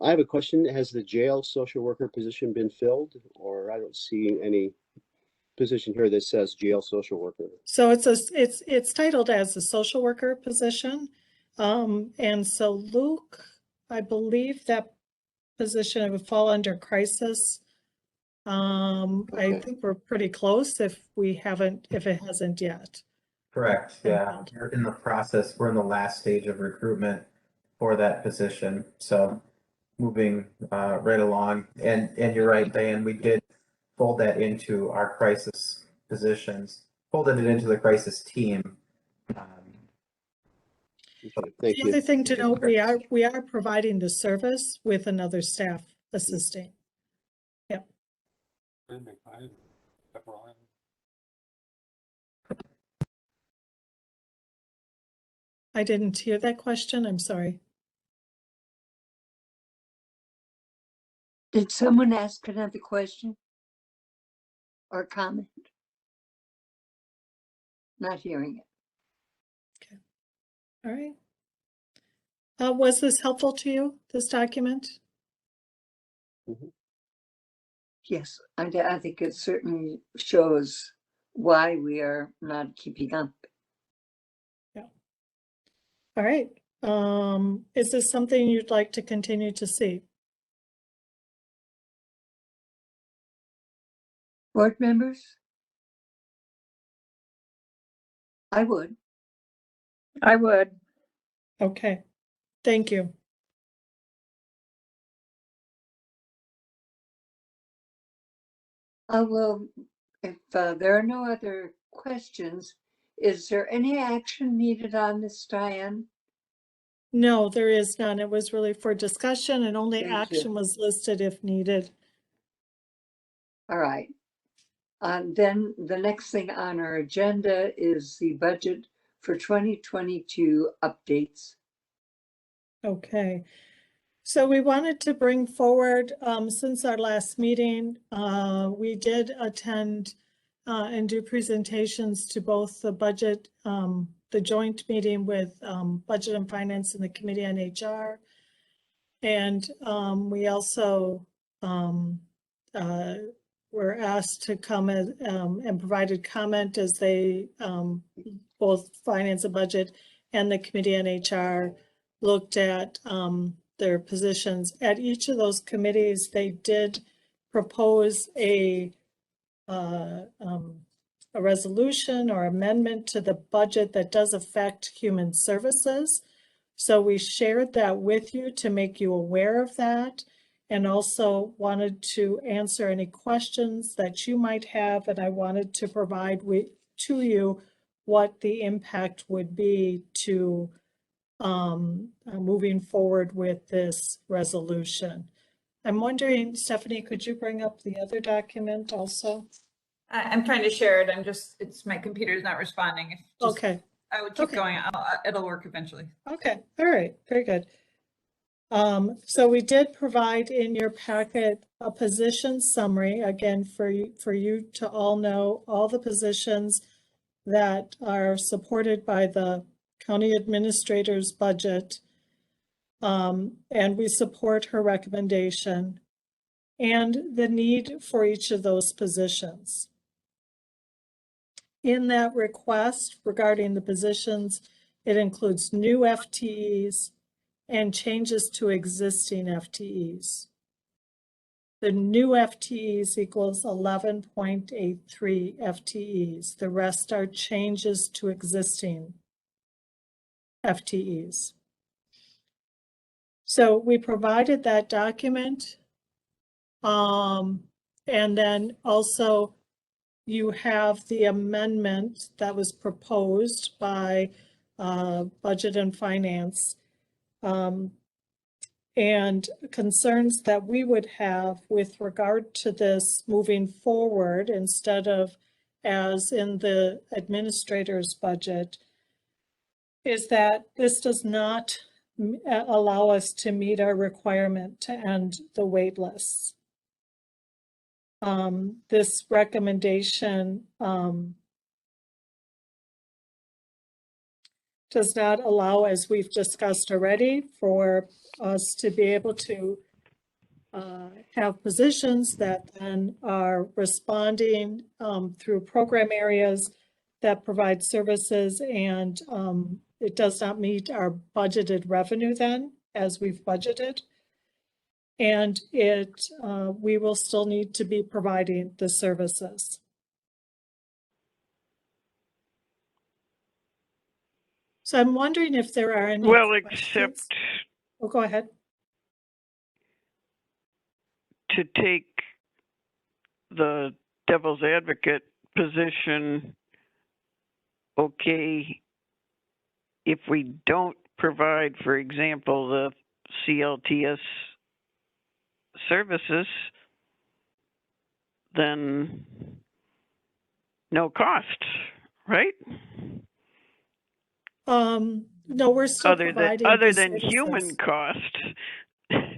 I have a question. Has the jail social worker position been filled? Or I don't see any position here that says jail social worker. So it's titled as a social worker position. And so Luke, I believe that position would fall under crisis. Okay. I think we're pretty close if it hasn't yet. Correct, yeah. We're in the process, we're in the last stage of recruitment for that position. So moving right along. And you're right, Diane, we did fold that into our crisis positions, folded it into the crisis team. Thank The you. other thing to note, we are providing the service with another staff assisting. Yep. I didn't hear that question. I'm sorry. Did someone ask another question or comment? Not hearing it. All right. Was this helpful to you, this document? Yes, I think it certainly shows why we are not keeping up. Yeah. All right. Is this something you'd like to continue to see? Board members? I would. I would. Okay. Thank you. Well, if there are no other questions, is there any action needed on this, Diane? No, there is none. It was really for discussion and only Thank you. action was listed if needed. All right. Then the next thing on our agenda is the budget for 2022 updates. Okay. So we wanted to bring forward, since our last meeting, we did attend and do presentations to both the budget, the joint meeting with Budget and Finance and the Committee on HR. And we also were asked to come and provided comment as they, both Finance and Budget and the Committee on HR looked at their positions. At each of those committees, they did propose a resolution or amendment to the budget that does affect human services. So we shared that with you to make you aware of that, and also wanted to answer any questions that you might have, and I wanted to provide to you what the impact would be to moving forward with this resolution. I'm wondering, Stephanie, could you bring up the other document also? I'm trying to share it. It's my computer's not responding. Okay. I would keep Okay. going. It'll work eventually. Okay. All right. Very good. So we did provide in your packet a position summary, again, for you to all know all the positions that are supported by the county administrator's budget. And we support her recommendation and the need for each of those positions. In that request regarding the positions, it includes new FTEs and changes to existing FTEs. The new FTEs equals 11.83 FTEs. The rest are changes to existing FTEs. So we provided that document. And then also you have the amendment that was proposed by Budget and Finance, and concerns that we would have with regard to this moving forward, instead of as in the administrator's budget, is that this does not allow us to meet our requirement to end the wait lists. This recommendation does not allow, as we've discussed already, for us to be able to have positions that then are responding through program areas that provide services, and it does not meet our budgeted revenue then, as we've budgeted. And we will still need to be providing the services. So I'm wondering if there are any questions. Oh, go ahead. To take the devil's advocate position, okay, if we don't provide, for example, the CLTS services, then no cost, right? No, we're still providing other the than human services. cost.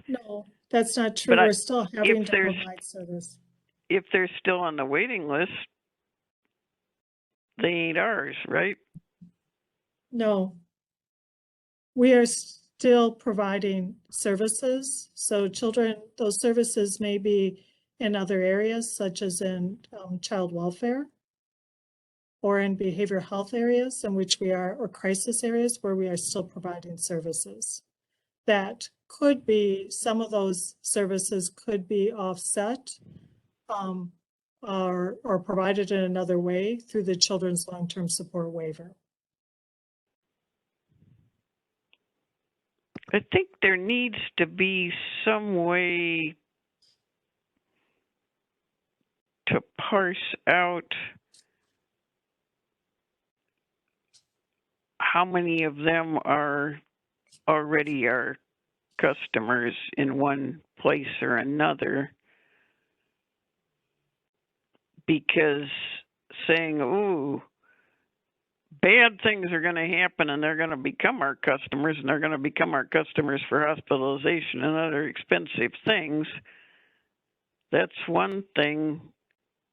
No, that's not true. But We're still having to there's provide service. if they're still on the waiting list, they ain't ours, right? No. We are still providing services. So children, those services may be in other areas, such as in child welfare or in behavioral health areas in which we are, or crisis areas where we are still providing services. That could be, some of those services could be offset or provided in another way through the Children's Long-Term Support Waiver. I think there needs to be some way to parse out how many of them are already our customers in one place or another. Because saying, ooh, bad things are going to happen and they're going to become our customers and they're going to become our customers for hospitalization and other expensive things, that's one thing.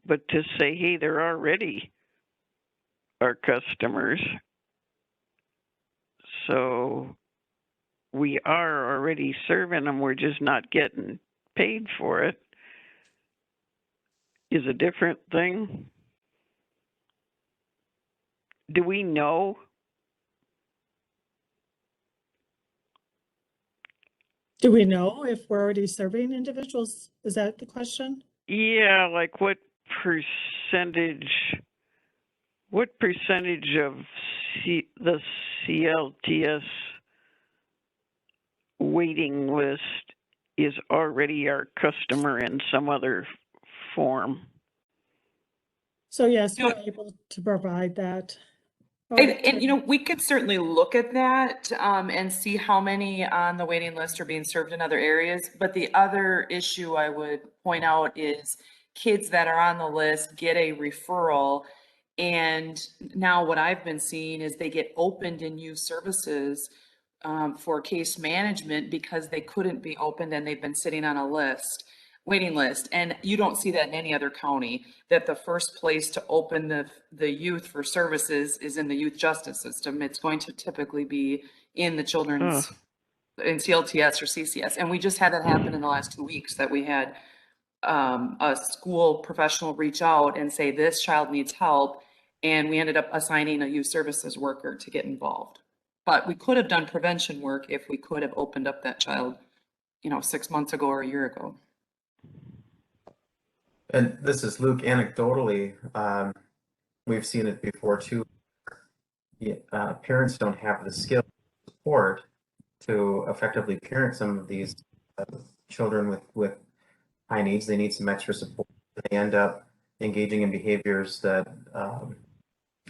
But to say, hey, they're already our customers, so we are already serving them, we're just not getting paid for it, is a different thing. Do we know? Do we know if we're already serving individuals? Is that the question? Yeah, like what percentage of the CLTS waiting list is already our customer in some other form? So yes, we're able to provide that. And we could certainly look at that and see how many on the waiting list are being served in other areas. But the other issue I would point out is kids that are on the list get a referral. And now what I've been seeing is they get opened in youth services for case management because they couldn't be opened and they've been sitting on a waiting list. And you don't see that in any other county, that the first place to open the youth for services is in the youth justice system. It's going to typically be in the children's, in CLTS or CCS. And we just had that happen in the last 2 weeks, that we had a school professional reach out and say, this child needs help. And we ended up assigning a youth services worker to get involved. But we could have done prevention work if we could have opened up that child, 6 months ago or a year ago. And this is Luke. Anecdotally, we've seen it before too. Parents don't have the skill support to effectively parent some of these children with high needs. They need some extra support. They end up engaging in behaviors that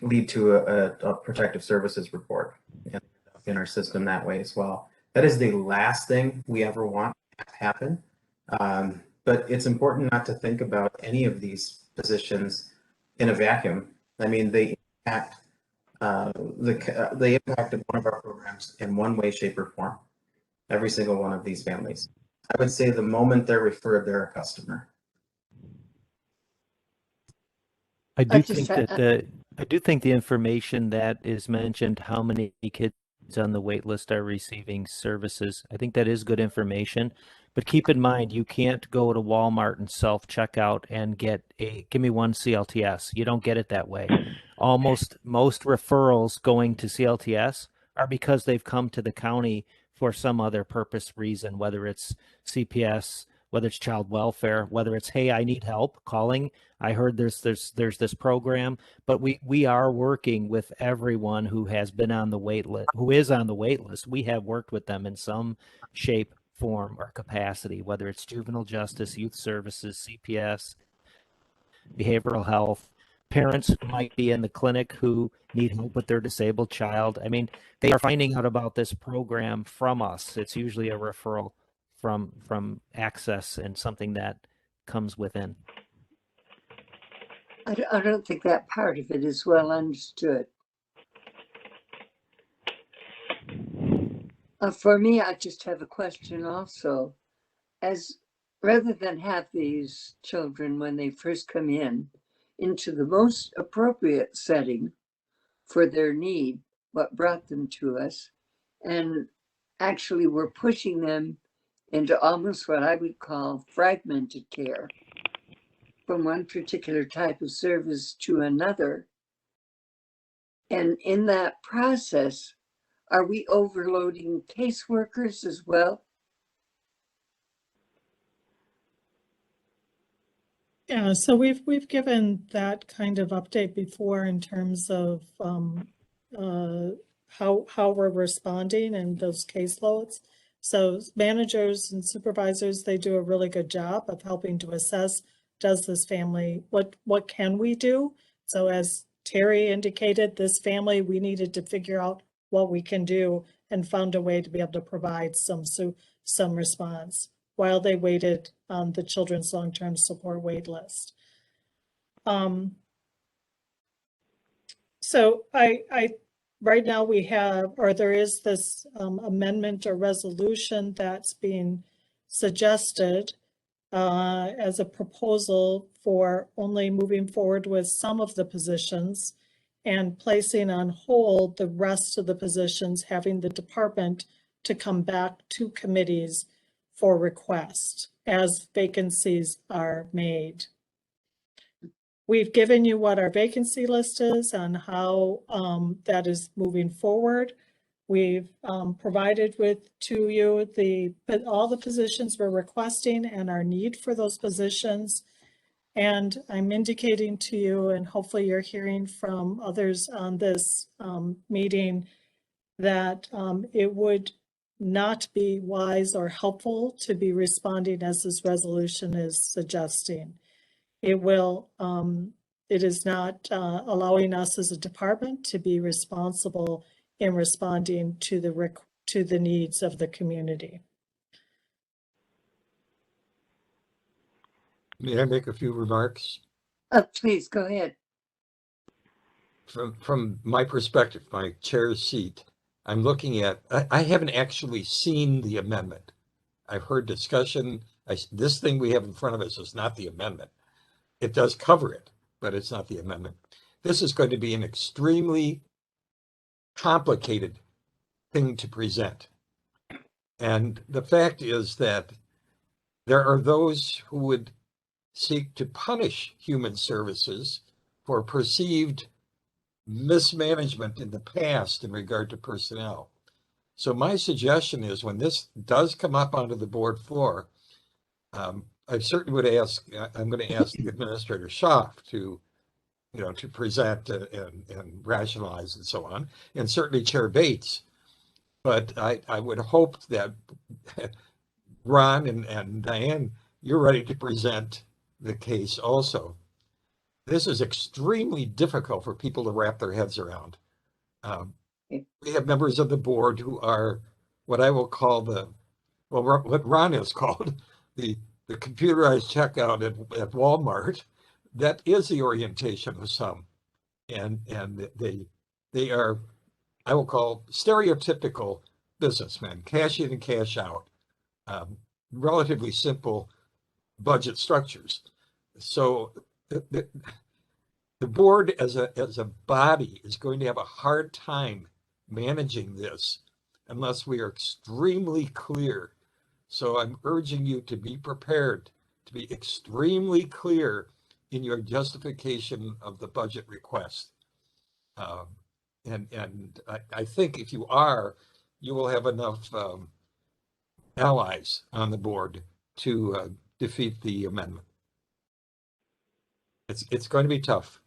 lead to a protective services report and in our system that way as well. That is the last thing we ever want to happen. But it's important not to think about any of these positions in a vacuum. I mean, they impact one of our programs in one way, shape, or form. Every single one of these families. I would say the moment they're referred, they're a customer. I do think the information that is mentioned, how many kids on the wait list are receiving services, I think that is good information. But keep in mind, you can't go to Walmart and self-checkout and get give me one CLTS. You don't get it that way. Most referrals going to CLTS are because they've come to the county for some other purpose, reason, whether it's CPS, whether it's child welfare, whether it's, hey, I need help calling. I heard there's this program, but we are working with everyone who has been on the wait list, who is on the wait list. We have worked with them in some shape, form, or capacity, whether it's juvenile justice, youth services, CPS, behavioral health, parents who might be in the clinic who need help with their disabled child. I mean, they are finding out about this program from us. It's usually a referral from access and something that comes within. I don't think that part of it is well understood. For me, I just have a question also. As rather than have these children when they first come in into the most appropriate setting for their need, what brought them to us, and actually we're pushing them into almost what I would call fragmented care from one particular type of service to another. And in that process, are we overloading caseworkers as well? Yeah, so we've given that kind of update before in terms of how we're responding and those caseloads. So managers and supervisors, they do a really good job of helping to assess, does this family, what can we do? So as Terry indicated, this family, we needed to figure out what we can do and found a way to be able to provide some response while they waited on the children's long-term support wait list. So I right now we have, or there is this amendment or resolution that's being suggested as a proposal for only moving forward with some of the positions and placing on hold the rest of the positions, having the department to come back to committees for request as vacancies are made. We've given you what our vacancy list is on how that is moving forward. We've provided to you all the positions we're requesting and our need for those positions. And I'm indicating to you, and hopefully you're hearing from others on this meeting, that it would not be wise or helpful to be responding as this resolution is suggesting. It is not allowing us as a department to be responsible in responding to the needs of the community. May I make a few remarks? Please go ahead. From my perspective, my chair's seat, I'm looking at, I haven't actually seen the amendment. I've heard discussion. This thing we have in front of us is not the amendment. It does cover it, but it's not the amendment. This is going to be an extremely complicated thing to present. And the fact is that there are those who would seek to punish human services for perceived mismanagement in the past in regard to personnel. So my suggestion is when this does come up onto the board floor, I certainly would ask, I'm going to ask Administrator Schaaf to present and rationalize and so on, and certainly Chair Bates. But I would hope that Ron and Diane, you're ready to present the case also. This is extremely difficult for people to wrap their heads around. We have members of the board who are what I will call what Ron has called the computerized checkout at Walmart. That is the orientation of some. And they are, I will call, stereotypical businessmen, cash in and cash out, relatively simple budget structures. So the board as a body is going to have a hard time managing this unless we are extremely clear. So I'm urging you to be prepared to be extremely clear in your justification of the budget request. And I think if you are, you will have enough allies on the board to defeat the amendment. It's going to be tough.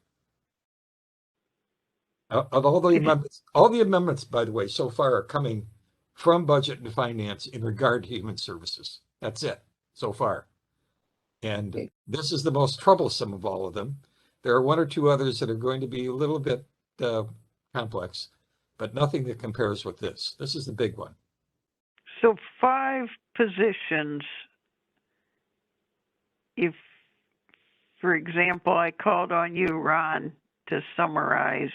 Of all the amendments, by the way, so far are coming from Budget and Finance in regard to human services. That's it so far. And this is the most troublesome of all of them. There are one or two others that are going to be a little bit complex, but nothing that compares with this. This is the big one. So 5 positions, if for example, I called on you, Ron, to summarize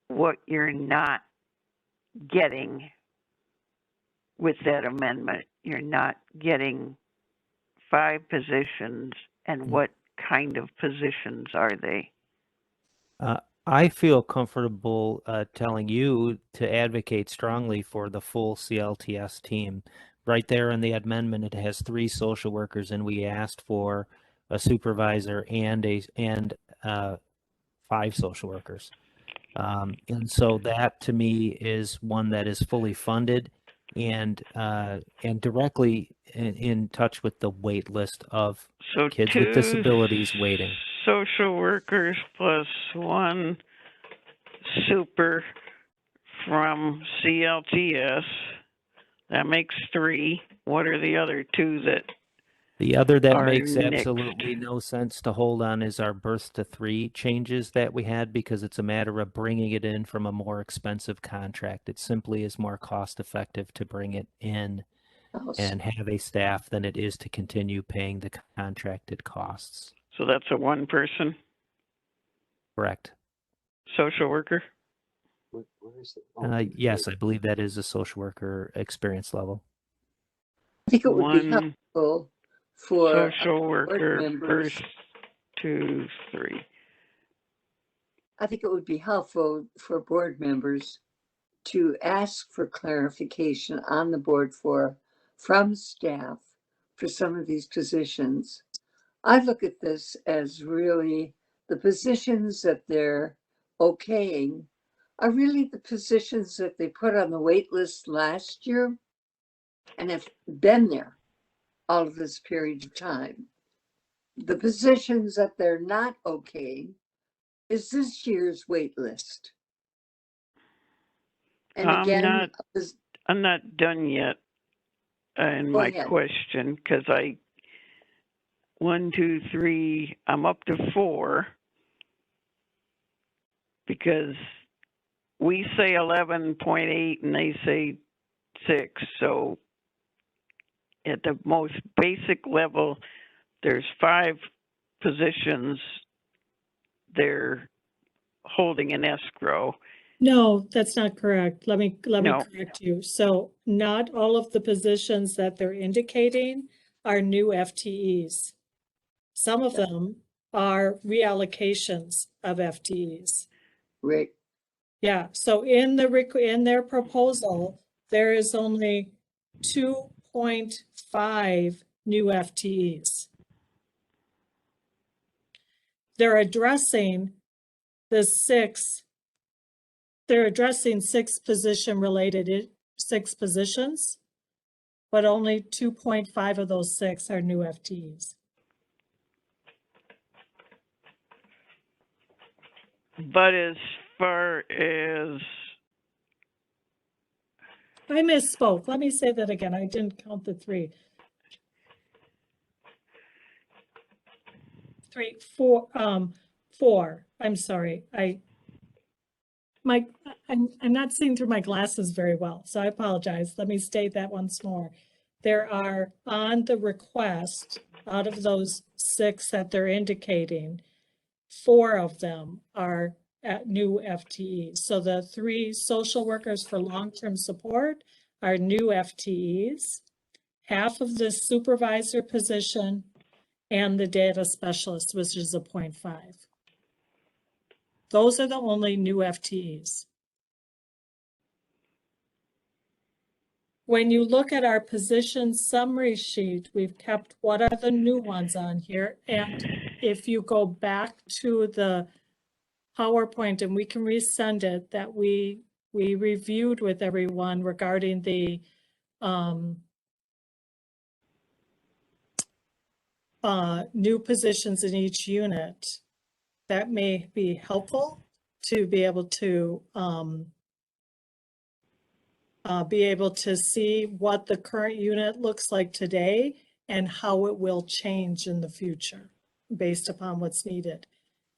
what you're not getting with that amendment. You're not getting 5 positions, and what kind of positions are they? I feel comfortable telling you to advocate strongly for the full CLTS team. Right there in the amendment, it has 3 social workers, and we asked for a supervisor and 5 social workers. And so that to me is one that is fully funded and directly in touch with the wait list of So kids 2 with disabilities waiting. social workers plus 1 super from CLTS. That makes 3. What are the other 2 that The other that are makes nixed? absolutely no sense to hold on is our birth to 3 changes that we had, because it's a matter of bringing it in from a more expensive contract. It simply is more cost effective to bring it in and have a staff than it is to continue paying the contracted costs. So that's a 1 person Correct. social worker? Yes, I believe that is a social worker experience level. I think it would be 1 helpful for social board worker, members. 1, 2, 3. I think it would be helpful for board members to ask for clarification on the board from staff for some of these positions. I look at this as really the positions that they're okaying are really the positions that they put on the wait list last year and have been there all of this period of time. The positions that they're not okaying is this year's wait list. And again, I'm not done yet in my question, because 1, 2, 3, I'm up to 4, because we say 11.8 and they say 6. So at the most basic level, there's 5 positions they're holding in escrow. No, that's not correct. Let me No. correct you. So not all of the positions that they're indicating are new FTEs. Some of them are reallocations of FTEs. Right. Yeah, so in their proposal, there is only 2.5 new FTEs. They're addressing 6 positions, but only 2.5 of those 6 are new FTEs. But as far as... I misspoke. Let me say that again. I didn't count the 3. 4. I'm sorry. I'm not seeing through my glasses very well, so I apologize. Let me state that once more. There are, on the request, out of those 6 that they're indicating, 4 of them are at new FTEs. So the 3 social workers for long-term support are new FTEs. Half of the supervisor position and the data specialist, which is a 0.5. Those are the only new FTEs. When you look at our position summary sheet, we've kept what are the new ones on here. And if you go back to the PowerPoint, and we can resend it, that we reviewed with everyone regarding the new positions in each unit, that may be helpful to be able to see what the current unit looks like today and how it will change in the future based upon what's needed.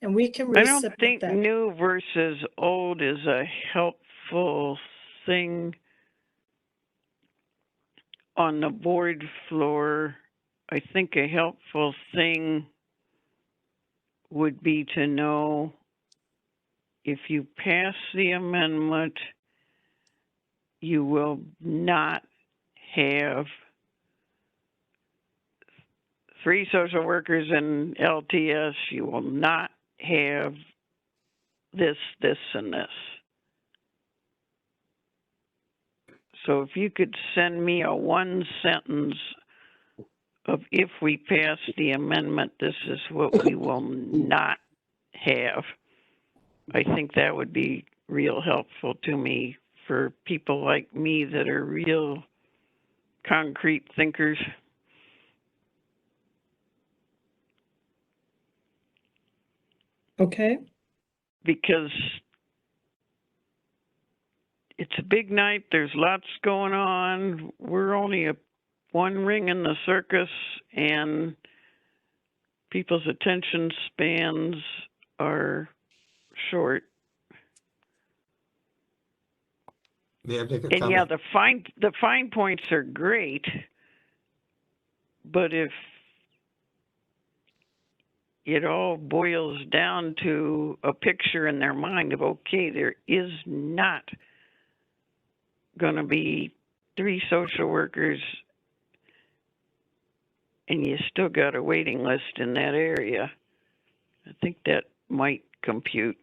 And we can I don't think that. new versus old is a helpful thing on the board floor. I think a helpful thing would be to know if you pass the amendment, you will not have 3 social workers in LTS. You will not have this, this, and this. So if you could send me a 1 sentence of if we pass the amendment, this is what we will not have. I think that would be real helpful to me for people like me that are real concrete thinkers. Okay. Because it's a big night, there's lots going on. We're only one ring in the circus, and people's attention spans are short. May I make a And comment? yeah, the fine points are great, but if it all boils down to a picture in their mind of, okay, there is not going to be 3 social workers and you still got a waiting list in that area, I think that might compute.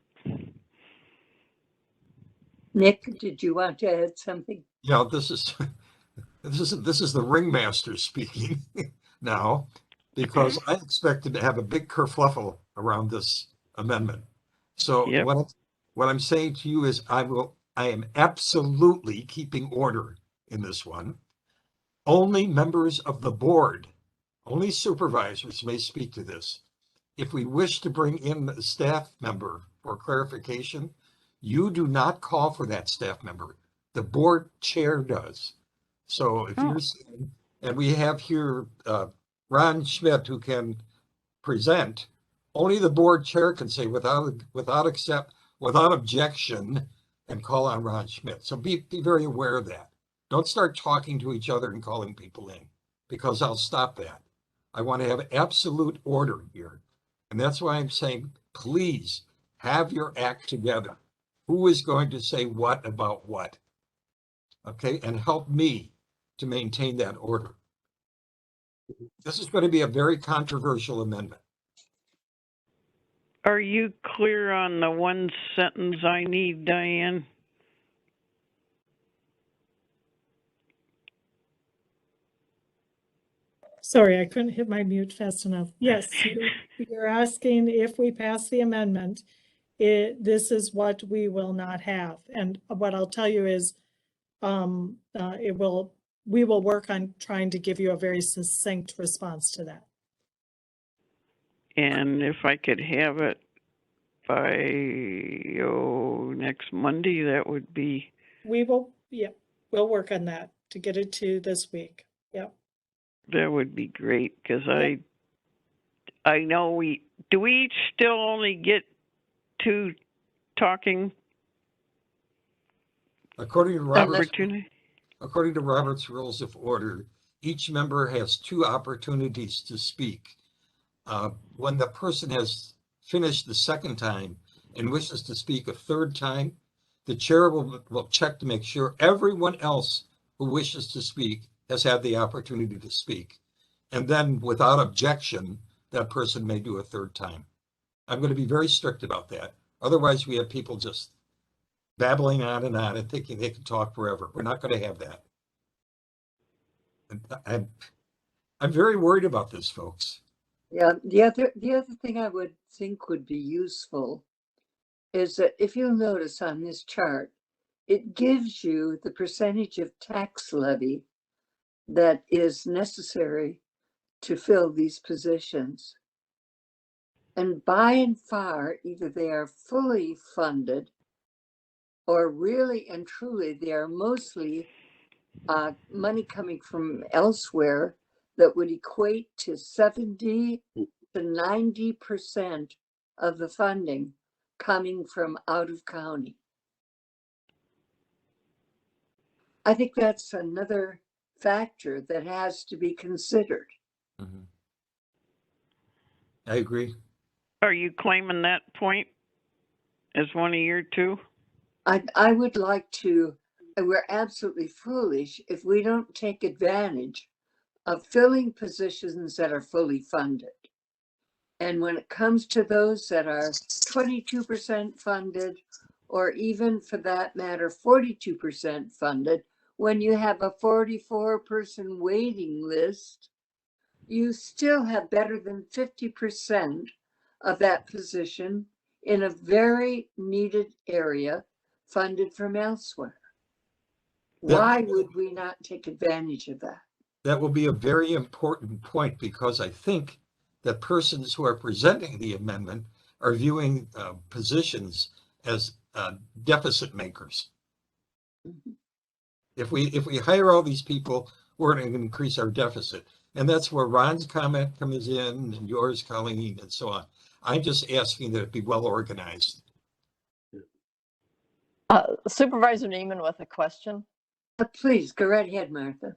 Nick, did you want to add something? Yeah, this is the ringmaster speaking now, because I expected to have a big kerfluffle around this amendment. So Yep. what I'm saying to you is I am absolutely keeping order in this one. Only members of the board, only supervisors may speak to this. If we wish to bring in a staff member for clarification, you do not call for that staff member. The board chair does. So if you're saying, and we have here Ron Schmidt who can present, only the board chair can say without objection and call on Ron Schmidt. So be very aware of that. Don't start talking to each other and calling people in, because I'll stop that. I want to have absolute order here. And that's why I'm saying, please have your act together. Who is going to say what about what? Okay, and help me to maintain that order. This is going to be a very controversial amendment. Are you clear on the 1 sentence I need, Diane? Sorry, I couldn't hit my mute fast enough. Yes, you're asking if we pass the amendment, this is what we will not have. And what I'll tell you is we will work on trying to give you a very succinct response to that. And if I could have it by next Monday, that would be. We'll work on that to get it to this week. Yep. That would be great, because I know do we each still only get 2 talking According to opportunity? Robert's Rules of Order, each member has 2 opportunities to speak. When the person has finished the second time and wishes to speak a third time, the chair will check to make sure everyone else who wishes to speak has had the opportunity to speak. And then without objection, that person may do a third time. I'm going to be very strict about that. Otherwise, we have people just babbling on and thinking they can talk forever. We're not going to have that. I'm very worried about this, folks. Yeah, the other thing I would think would be useful is that if you'll notice on this chart, it gives you the percentage of tax levy that is necessary to fill these positions. And by and far, either they are fully funded or really and truly they are mostly money coming from elsewhere that would equate to 70 to 90% of the funding coming from out of county. I think that's another factor that has to be considered. I agree. Are you claiming that point as one of your two? I would like to, we're absolutely foolish if we don't take advantage of filling positions that are fully funded. And when it comes to those that are 22% funded, or even for that matter, 42% funded, when you have a 44-person waiting list, you still have better than 50% of that position in a very needed area funded from elsewhere. Why would we not take advantage of that? That will be a very important point, because I think that persons who are presenting the amendment are viewing positions as deficit makers. Mhm. If we hire all these people, we're going to increase our deficit. And that's where Ron's comment comes in, and yours, Colleen, and so on. I'm just asking that it be well organized. Supervisor Neiman with a question. Please go right ahead, Martha.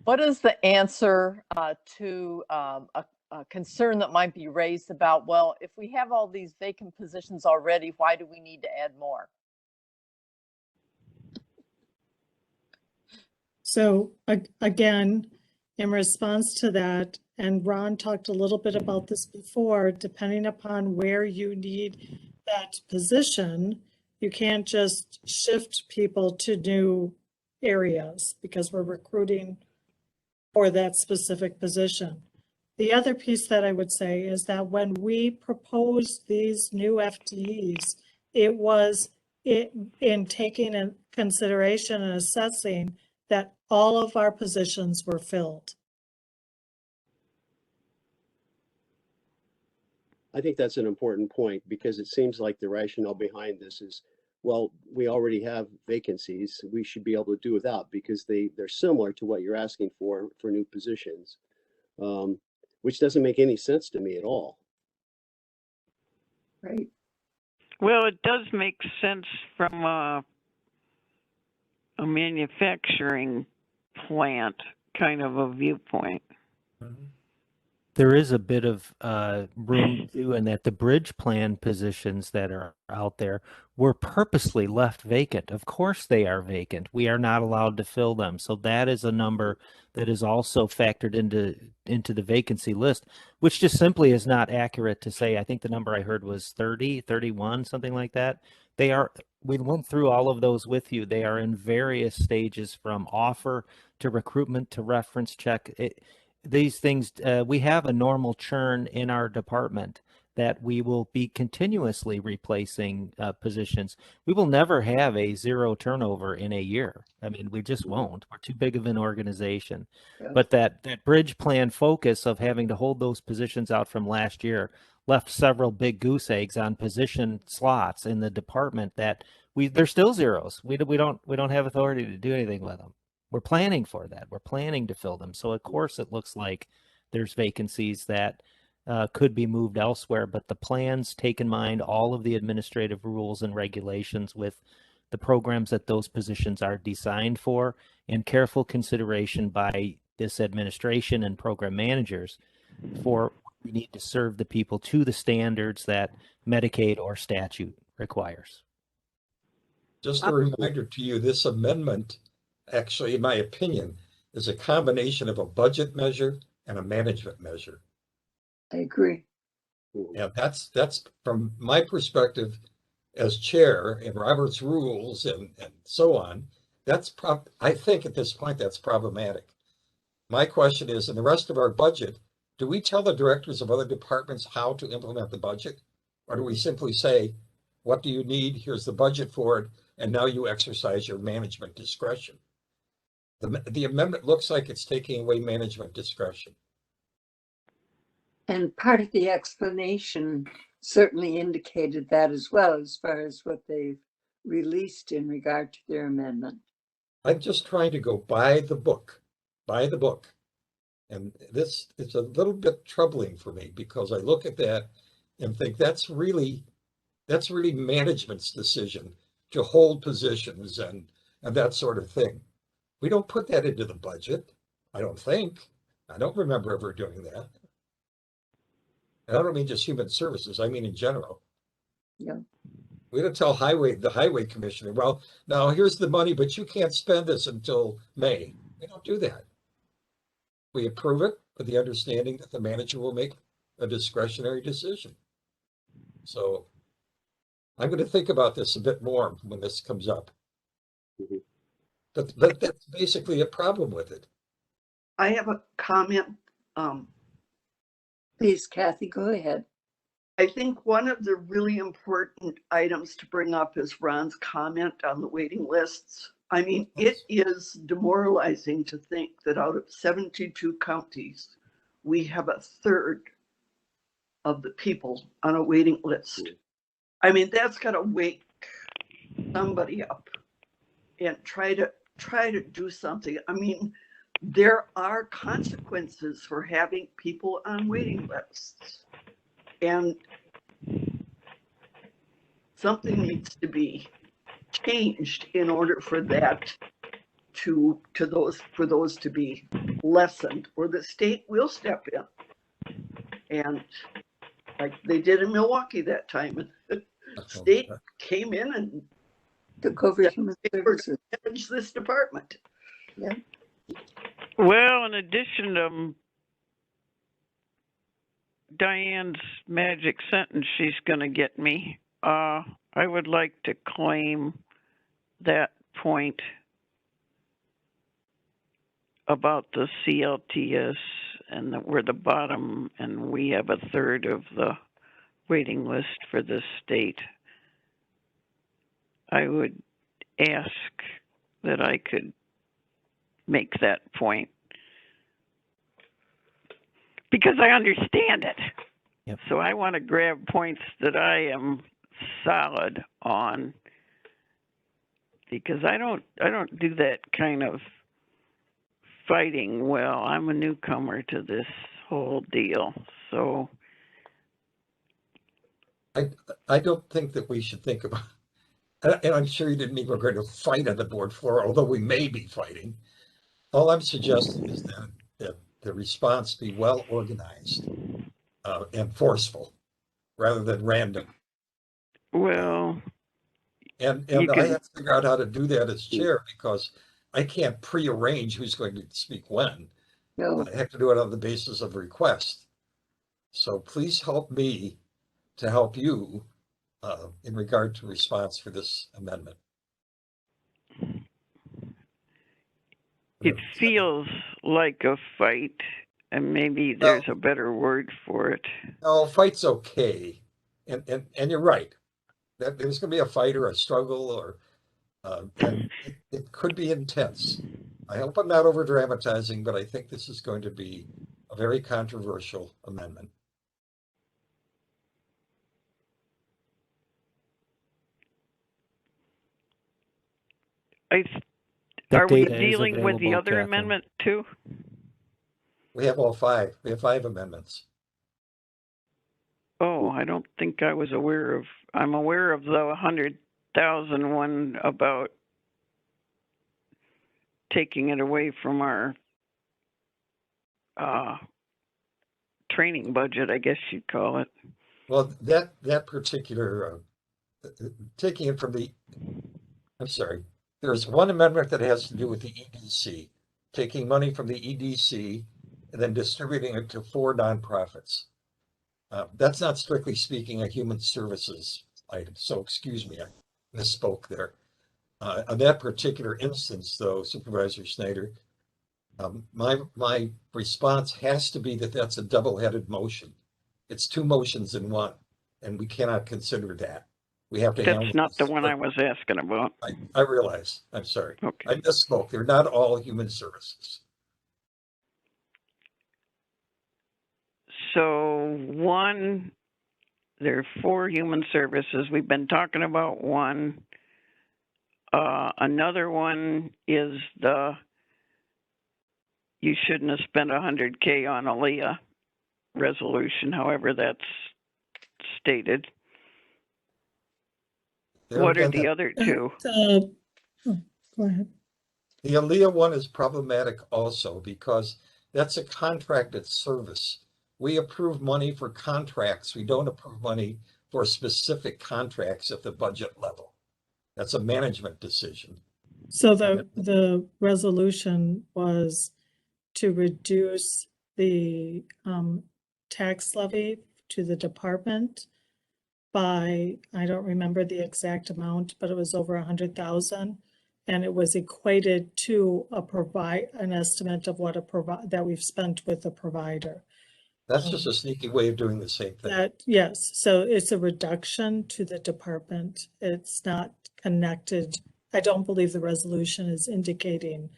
What is the answer to a concern that might be raised about, well, if we have all these vacant positions already, why do we need to add more? So again, in response to that, and Ron talked a little bit about this before, depending upon where you need that position, you can't just shift people to new areas because we're recruiting for that specific position. The other piece that I would say is that when we proposed these new FTEs, it was in taking in consideration and assessing that all of our positions were filled. I think that's an important point, because it seems like the rationale behind this is, well, we already have vacancies. We should be able to do without, because they're similar to what you're asking for new positions, which doesn't make any sense to me at all. Right. Well, it does make sense from a manufacturing plant kind of a viewpoint. There is a bit of room too, in that the bridge plan positions that are out there were purposely left vacant. Of course they are vacant. We are not allowed to fill them. So that is a number that is also factored into the vacancy list, which just simply is not accurate to say. I think the number I heard was 30, 31, something like that. We went through all of those with you. They are in various stages, from offer to recruitment to reference check. These things, we have a normal churn in our department that we will be continuously replacing positions. We will never have a zero turnover in a year. I mean, we just won't. We're too big of an organization. Yeah. But that bridge plan focus of having to hold those positions out from last year left several big goose eggs on position slots in the department that they're still zeros. We don't have authority to do anything with them. We're planning for that. We're planning to fill them. So of course it looks like there's vacancies that could be moved elsewhere, but the plans take in mind all of the administrative rules and regulations with the programs that those positions are designed for, and careful consideration by this administration and program managers for we need to serve the people to the standards that Medicaid or statute requires. Just a reminder to you, this amendment, actually, in my opinion, is a combination of a budget measure and a management measure. I agree. Yeah, that's from my perspective as chair and Robert's rules and so on. I think at this point that's problematic. My question is, in the rest of our budget, do we tell the directors of other departments how to implement the budget? Or do we simply say, what do you need? Here's the budget for it. And now you exercise your management discretion. The amendment looks like it's taking away management discretion. And part of the explanation certainly indicated that as well, as far as what they've released in regard to their amendment. I'm just trying to go by the book. And this is a little bit troubling for me, because I look at that and think that's really management's decision to hold positions and that sort of thing. We don't put that into the budget, I don't think. I don't remember ever doing that. And I don't mean just human services, I mean in general. Yeah. We don't tell the highway commissioner, well, now here's the money, but you can't spend this until May. We don't do that. We approve it with the understanding that the manager will make a discretionary decision. So I'm going to think about this a bit more when this comes up. Mhm. But that's basically a problem with it. I have a comment. Please, Kathy, go ahead. I think one of the really important items to bring up is Ron's comment on the waiting lists. I mean, it is demoralizing to think that out of 72 counties, we have a third of the people on a waiting list. I mean, that's got to wake somebody up and try to do something. I mean, there are consequences for having people on waiting lists, and something needs to be changed in order for that to those to be lessened, or the state will step in, and like they did in Milwaukee that time, the state came in and took over human services. managed this department. Yeah. Well, in addition to Diane's magic sentence she's going to get me, I would like to claim that point about the CLTS and that we're the bottom and we have a third of the waiting list for this state. I would ask that I could make that point because I understand it. Yep. So I want to grab points that I am solid on because I don't do that kind of fighting well. I'm a newcomer to this whole deal. So I don't think that we should think about, and I'm sure you didn't mean we're going to fight on the board floor, although we may be fighting. All I'm suggesting is that the response be well organized and forceful rather than random. well, and I have to figure out how to do that as chair because I can't prearrange who's going to speak when. No. I have to do it on the basis of request. So please help me to help you in regard to response for this amendment. it feels like a fight, and maybe there's a better word for it. No, fight's okay. And you're right. That there's going to be a fight or a struggle, or and it could be intense. I hope I'm not over dramatizing, but I think this is going to be a very controversial amendment. Are we data is dealing with the available, other Catherine. amendment too? We have all five. We have 5 amendments. Oh, I don't think I was aware of. I'm aware of the 100,000 one about taking it away from our training budget, I guess you'd call it. Well, that particular taking it from the, I'm sorry, there's one amendment that has to do with the EDC, taking money from the EDC and then distributing it to 4 nonprofits. That's not strictly speaking a human services item, so excuse me, I misspoke there. On that particular instance, though, Supervisor Schneider, my response has to be that that's a double-headed motion. It's 2 motions in one, and we cannot consider that. We have to handle That's not the this. one I was asking about. I realize. I'm sorry. Okay. I misspoke. They're not all human services. So one, there are 4 human services. We've been talking about one. Another one is you shouldn't have spent $100K on Aaliyah resolution, however that's stated. What are the other 2? Go ahead. The Aaliyah one is problematic also because that's a contracted service we approve money for contracts. We don't approve money for specific contracts at the budget level. That's a management decision. So the resolution was to reduce the tax levy to the department by, I don't remember the exact amount, but it was over 100,000. And it was equated to an estimate of what that we've spent with the provider. That's just a sneaky way of doing the same thing. Yes, so it's a reduction to the department. It's not connected. I don't believe the resolution is indicating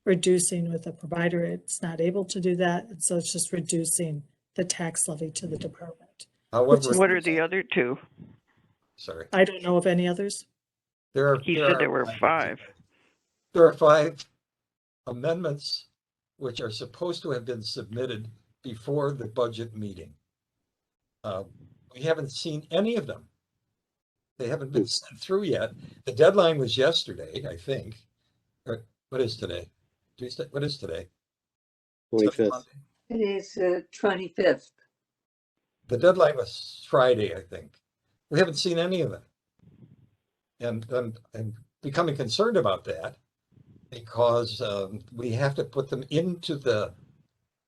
reducing with the provider. It's not able to do that. And so it's just reducing the tax levy to the department. However, What are the other two? sorry, I don't know of any others. He said there were 5. There are 5 amendments which are supposed to have been submitted before the budget meeting. We haven't seen any of them. They haven't been sent through yet. The deadline was yesterday, I think. Or what is today? Tuesday? What is today? 25th. It is 25th. The deadline was Friday, I think. We haven't seen any of them. And I'm becoming concerned about that because we have to put them into the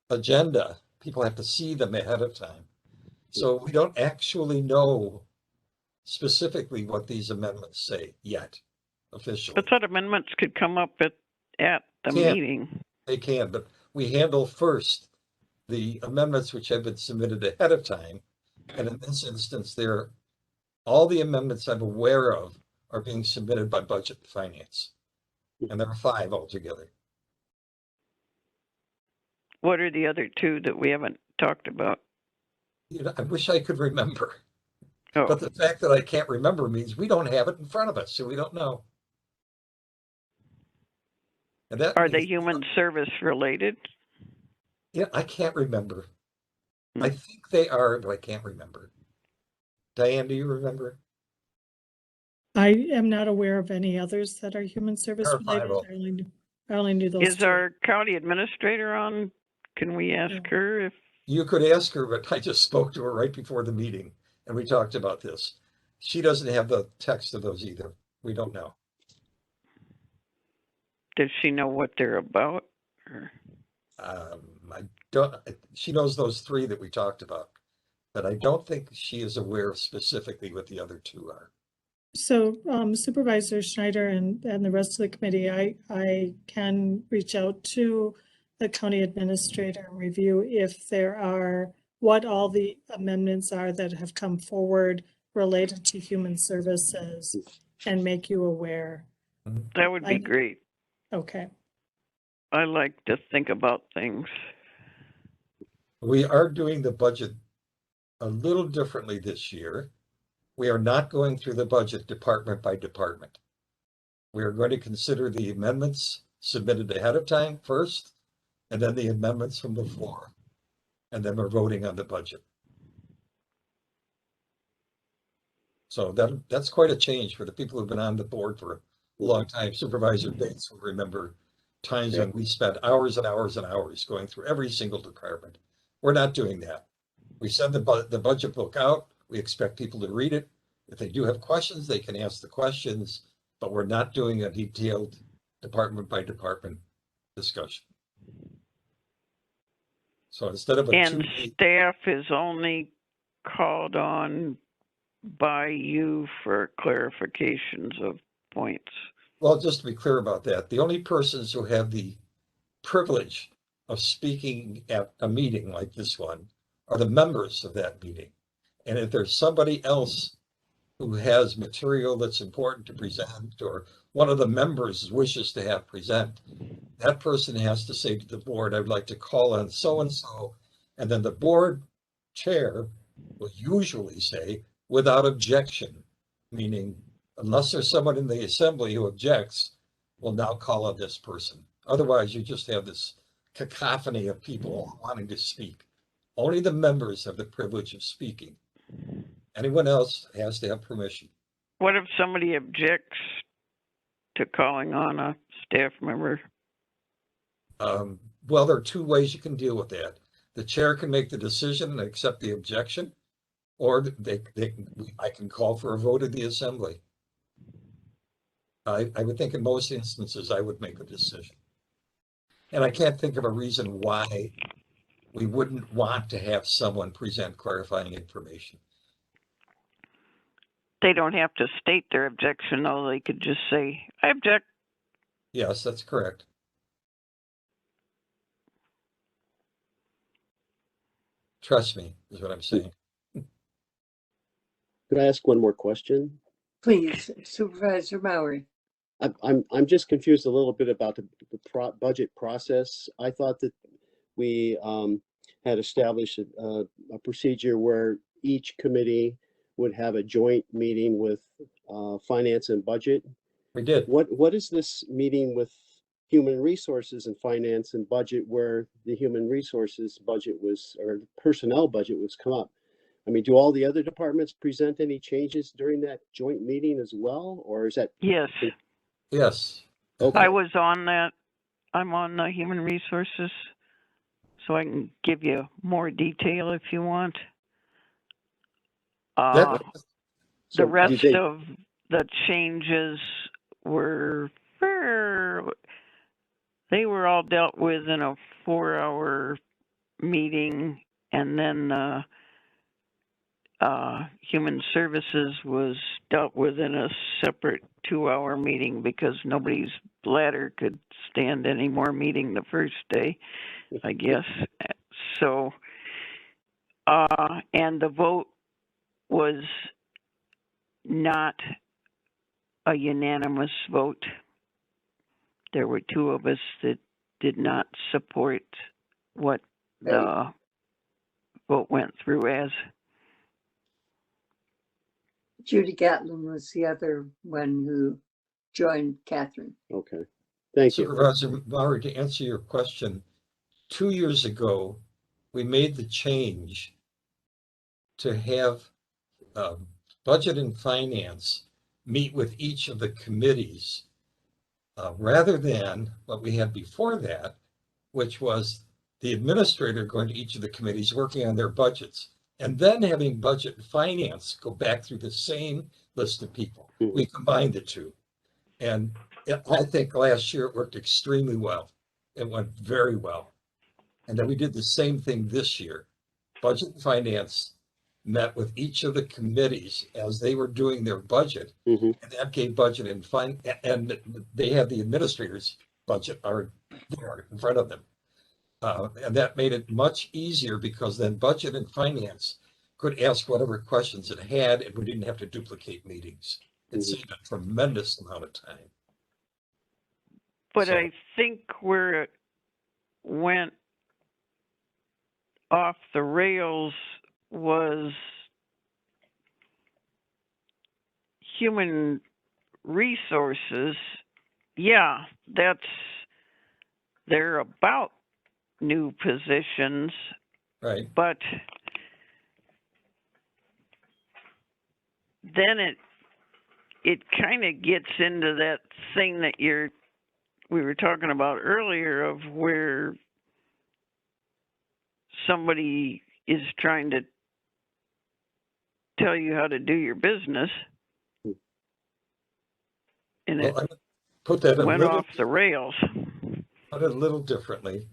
agenda. People have to see them ahead of time. So we don't actually know specifically what these amendments say yet, officially. I thought amendments could come up at the meeting. They can, but we handle first the amendments which have been submitted ahead of time. And in this instance, all the amendments I'm aware of are being submitted by Budget and Finance. And there are 5 altogether. What are the other 2 that we haven't talked about? You know, I wish I could remember. Oh. But the fact that I can't remember means we don't have it in front of us, so we don't know. And that Are they human service related? Yeah, I can't remember. I think they are, but I can't remember. Diane, do you remember? I am not aware of any others that are human service related. I only knew those. Is our county administrator on? Can we ask her if? You could ask her, but I just spoke to her right before the meeting and we talked about this. She doesn't have the text of those either. We don't know. Does she know what they're about? Or? I don't. She knows those 3 that we talked about, but I don't think she is aware specifically what the other 2 are. So Supervisor Schneider and the rest of the committee, I can reach out to the county administrator and review if there are, what all the amendments are that have come forward related to human services and make you aware. That would be great. Okay. I like to think about things. We are doing the budget a little differently this year. We are not going through the budget department by department. We are going to consider the amendments submitted ahead of time first, and then the amendments from the floor. And then we're voting on the budget. So that's quite a change for the people who've been on the board for a long time. Supervisor Debates will remember times when we spent hours and hours and hours going through every single department. We're not doing that. We send the budget book out. We expect people to read it. If they do have questions, they can ask the questions, but we're not doing a detailed department by department discussion. So instead of staff is only called on by you for clarifications of points. Well, just to be clear about that, the only persons who have the privilege of speaking at a meeting like this one are the members of that meeting. And if there's somebody else who has material that's important to present, or one of the members wishes to have present, that person has to say to the board, I'd like to call on so-and-so, and then the board chair will usually say, without objection, meaning unless there's someone in the assembly who objects, we'll now call on this person. Otherwise, you just have this cacophony of people wanting to speak. Only the members have the privilege of speaking. Anyone else has to have permission. What if somebody objects to calling on a staff member? Well, there are 2 ways you can deal with that. the chair can make the decision and accept the objection, or I can call for a vote of the assembly. I would think in most instances, I would make a decision. And I can't think of a reason why we wouldn't want to have someone present clarifying information. They don't have to state their objection, though. They could just say, I object. Yes, that's correct. Trust me, is what I'm saying. Could I ask one more question? Please, Supervisor Maury. I'm just confused a little bit about the budget process. I thought that we had established a procedure where each committee would have a joint meeting with finance and budget. We did. What is this meeting with human resources and finance and budget, where the human resources budget was, or the personnel budget was come up? I mean, do all the other departments present any changes during that joint meeting as well, or is that? Yes. Yes. Okay. I was on that. I'm on the human resources, so I can give you more detail if you want. So the rest they- of the changes were, they were all dealt with in a 4-hour meeting, and then human services was dealt with in a separate 2-hour meeting because nobody's bladder could stand any more meeting the first day, I guess. So, and the vote was not a unanimous vote. There were 2 of us that did not support what the vote went through as. Judy Gatlin was the other one who joined Catherine. Okay, thank you. Supervisor Maury, to answer your question, 2 years ago, we made the change to have budget and finance meet with each of the committees rather than what we had before that, which was the administrator going to each of the committees working on their budgets, and then having budget and finance go back through the same list of people. We combined the two. And I think last year it worked extremely well. It went very well. And then we did the same thing this year. Budget and finance met with each of the committees as they were doing their budget. And that gave budget and and they had the administrator's budget are there in front of them. And that made it much easier because then budget and finance could ask whatever questions it had, and we didn't have to duplicate meetings. It saved a tremendous amount of time. But So- I think where it went off the rails was human resources. Yeah, they're about new positions, Right. but then it kind of gets into that thing that we were talking about earlier, of where somebody is trying to tell you how to do your business, and Well, it I would put that went off the rails. Put it a little differently.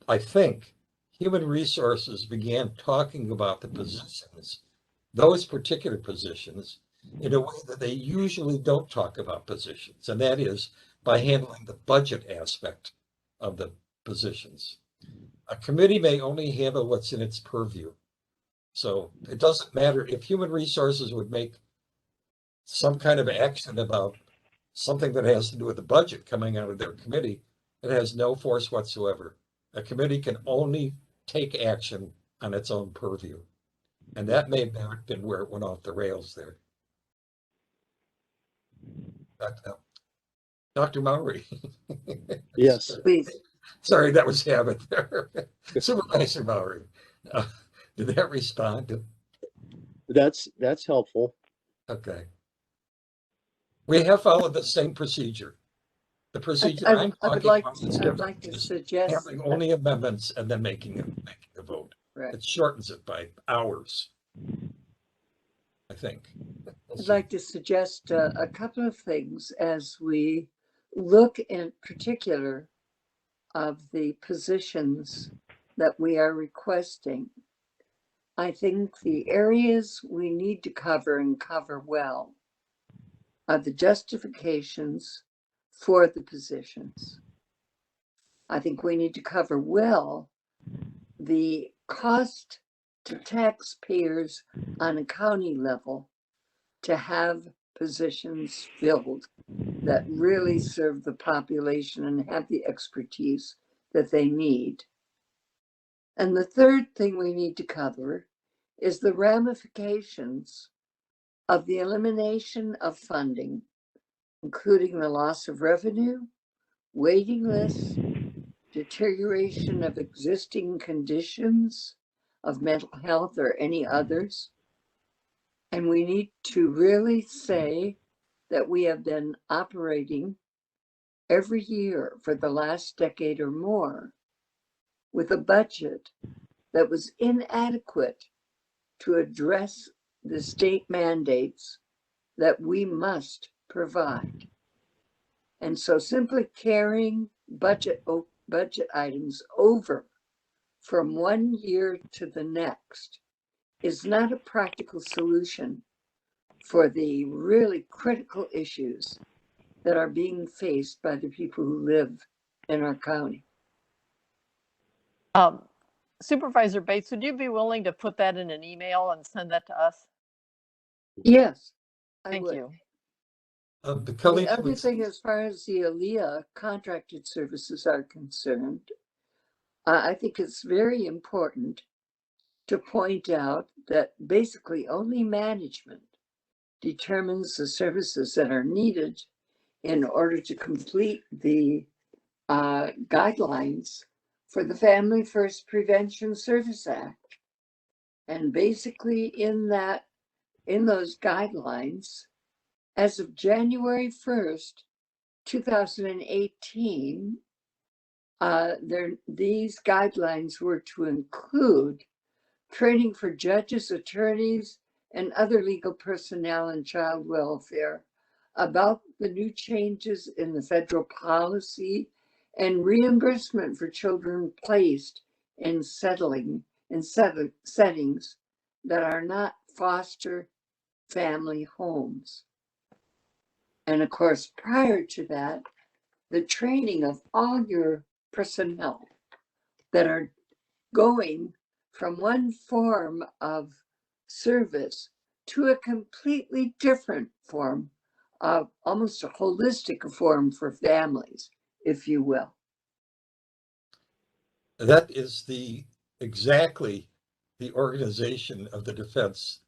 I think human resources began talking about the positions, those particular positions, in a way that they usually don't talk about positions, and that is by handling the budget aspect of the positions. A committee may only handle what's in its purview. So it doesn't matter if human resources would make some kind of action about something that has to do with the budget coming out of their committee. It has no force whatsoever. A committee can only take action on its own purview. And that may have been where it went off the rails there. Dr. Maury. Yes. Please. Sorry, that was habit there. Supervisor Maury. Did that respond? That's helpful. Okay. We have followed the same procedure. The procedure I I'm would talking like, about is I'd different. like to It's suggest, handling only amendments and then making a vote. right. It shortens it by hours, I think. We'll I'd see. like to suggest a couple of things as we look in particular of the positions that we are requesting. I think the areas we need to cover and cover well are the justifications for the positions. I think we need to cover well the cost to taxpayers on a county level to have positions filled that really serve the population and have the expertise that they need. And the third thing we need to cover is the ramifications of the elimination of funding, including the loss of revenue, waiting lists, deterioration of existing conditions of mental health or any others. And we need to really say that we have been operating every year for the last decade or more with a budget that was inadequate to address the state mandates that we must provide. And so simply carrying budget items over from one year to the next is not a practical solution for the really critical issues that are being faced by the people who live in our county. Supervisor Bates, would you be willing to put that in an email and send that to us? Yes, I Thank would. you. The other thing, as far as the ALEA contracted services are concerned, I think it's very important to point out that basically only management determines the services that are needed in order to complete the guidelines for the Family First Prevention Service Act. And basically in those guidelines, as of January 1st, 2018, these guidelines were to include training for judges, attorneys, and other legal personnel in child welfare about the new changes in the federal policy and reimbursement for children placed in settings that are not foster family homes. And of course, prior to that, the training of all your personnel that are going from one form of service to a completely different form of almost a holistic form for families, if you will. That is exactly the organization of the defense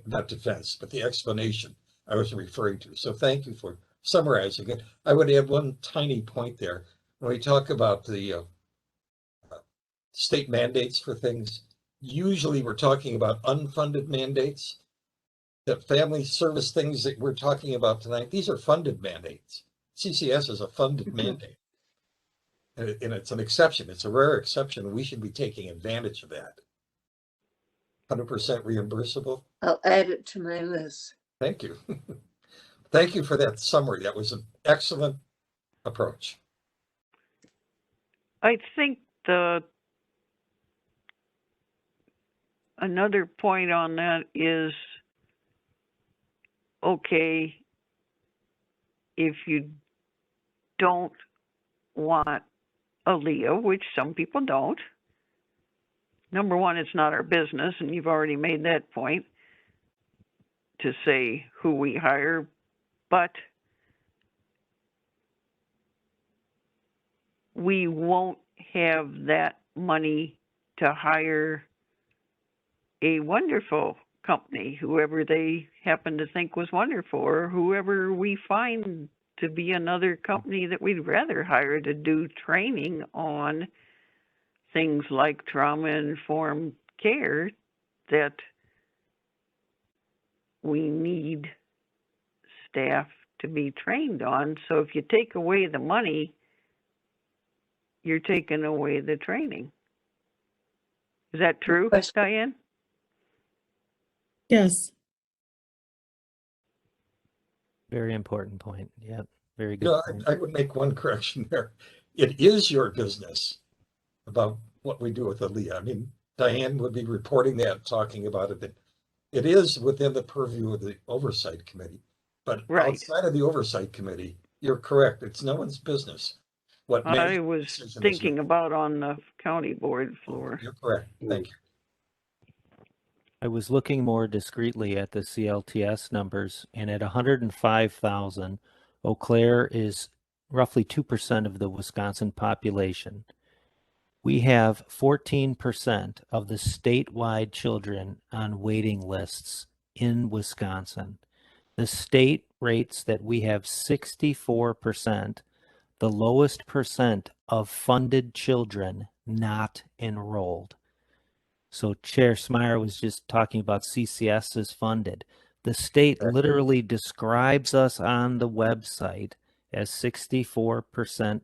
not defense, but the explanation I was referring to. So thank you for summarizing it. I would add one tiny point there. When we talk about the state mandates for things, usually we're talking about unfunded mandates. The family service things that we're talking about tonight, these are funded mandates. CCS is a funded mandate. And it's an exception. It's a rare exception. We should be taking advantage of that. 100% reimbursable. I'll add it to my list. Thank you. Thank you for that summary. That was an excellent approach. I think another point on that is, okay, if you don't want ALEA, which some people don't, number one, it's not our business, and you've already made that point to say who we hire, but we won't have that money to hire a wonderful company, whoever they happen to think was wonderful, or whoever we find to be another company that we'd rather hire to do training on things like trauma-informed care that we need staff to be trained on. So if you take away the money, you're taking away the training. Is that true, Diane? Yes. Very important point. Yep. Very good No, point. I would make one correction there. It is your business about what we do with Aaliyah. I mean, Diane would be reporting that, talking about it. It is within the purview of the Oversight Committee. But Right. outside of the Oversight Committee, you're correct. It's no one's business. What I was thinking about on the county board floor. You're correct. Thank you. I was looking more discreetly at the CLTS numbers, and at 105,000, Eau Claire is roughly 2% of the Wisconsin population. We have 14% of the statewide children on waiting lists in Wisconsin. The state rates that we have 64%, the lowest percent of funded children not enrolled. So Chair Smyer was just talking about CCS is funded. The state literally describes us on the website as 64%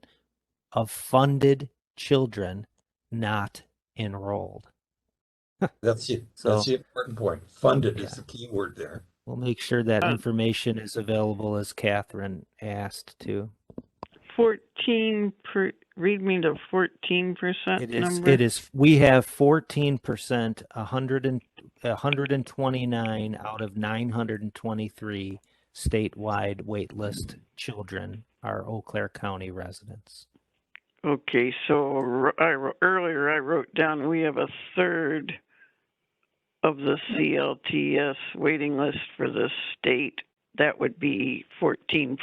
of funded children not enrolled. That's it. So, That's the important point. Funded is the key word there. We'll make sure that information is available as Catherine asked to. 14 per, read me the 14% number. It is, we have 14%, 129 out of 923 statewide waitlist children are Eau Claire County residents. Okay, so earlier I wrote down we have a third of the CLTS waiting list for the state. That would be 14%,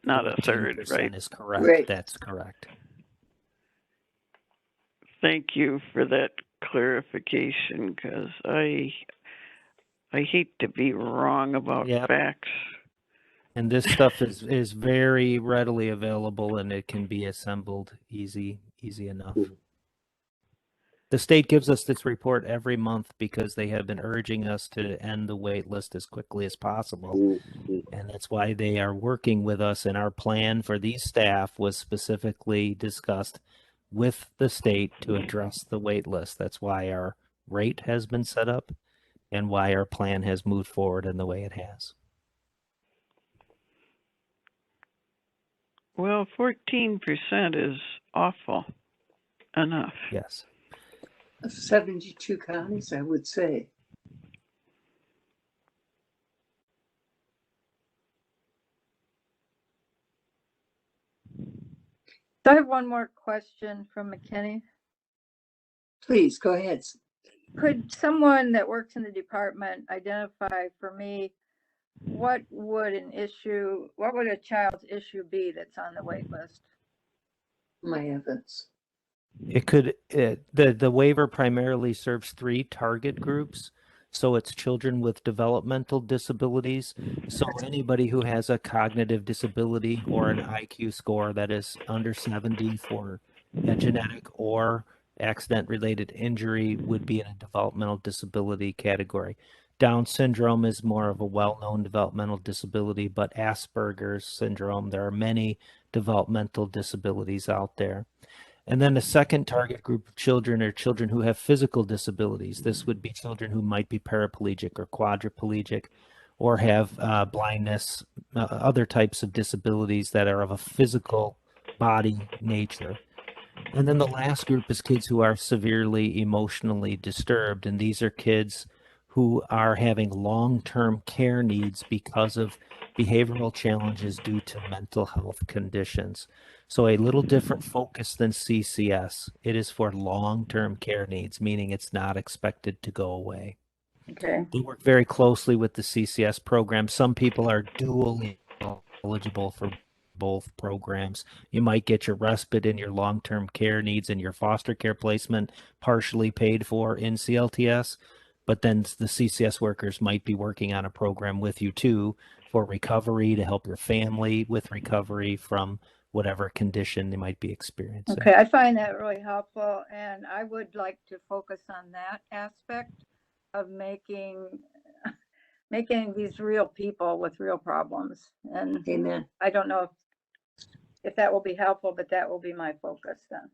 not a third, right? Is correct. Right. That's correct. Thank you for that clarification, because I hate to be wrong about facts. And this stuff is very readily available, and it can be assembled easy enough. The state gives us this report every month because they have been urging us to end the wait list as quickly as possible. And that's why they are working with us. And our plan for these staff was specifically discussed with the state to address the wait list. That's why our rate has been set up and why our plan has moved forward in the way it has. Well, 14% is awful enough. Yes. 72 counties, I would say. So I have one more question from McKinney. Please, go ahead. Could someone that works in the department identify for me what would a child's issue be that's on the wait list? My heavens. It could, the waiver primarily serves 3 target groups. So it's children with developmental disabilities. So anybody who has a cognitive disability or an IQ score that is under 70 for a genetic or accident-related injury would be in a developmental disability category. Down syndrome is more of a well-known developmental disability, but Asperger's syndrome, there are many developmental disabilities out there. And then the second target group of children are children who have physical disabilities. This would be children who might be paraplegic or quadriplegic or have blindness, other types of disabilities that are of a physical body nature. And then the last group is kids who are severely emotionally disturbed. And these are kids who are having long-term care needs because of behavioral challenges due to mental health conditions. So a little different focus than CCS. It is for long-term care needs, meaning it's not expected to go away. Okay. They work very closely with the CCS program. Some people are dually eligible for both programs. You might get your respite and your long-term care needs and your foster care placement partially paid for in CLTS, but then the CCS workers might be working on a program with you too for recovery, to help your family with recovery from whatever condition they might be experiencing. Okay, I find that really helpful, and I would like to focus on that aspect of making making these real people with real problems. And Amen. I don't know if that will be helpful, but that will be my focus then.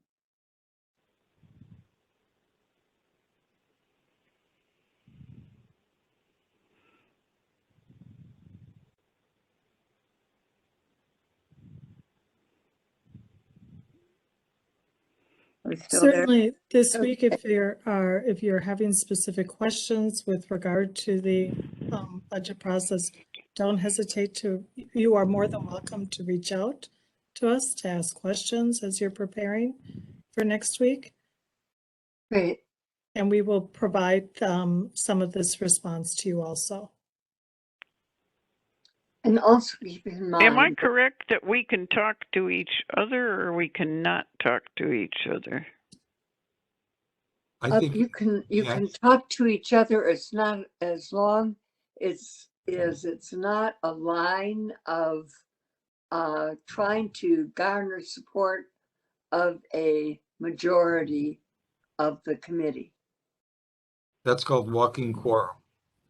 Are we still there? Certainly this Okay. week, if you're having specific questions with regard to the budget process, don't hesitate to, you are more than welcome to reach out to us to ask questions as you're preparing for next week. Great. And we will provide some of this response to you also. And also keep in mind. Am I correct that we can talk to each other or we cannot talk to each other? I think, you can yeah. talk to each other. It's not as long it's not a line of trying to garner support of a majority of the committee. That's called walking quorum.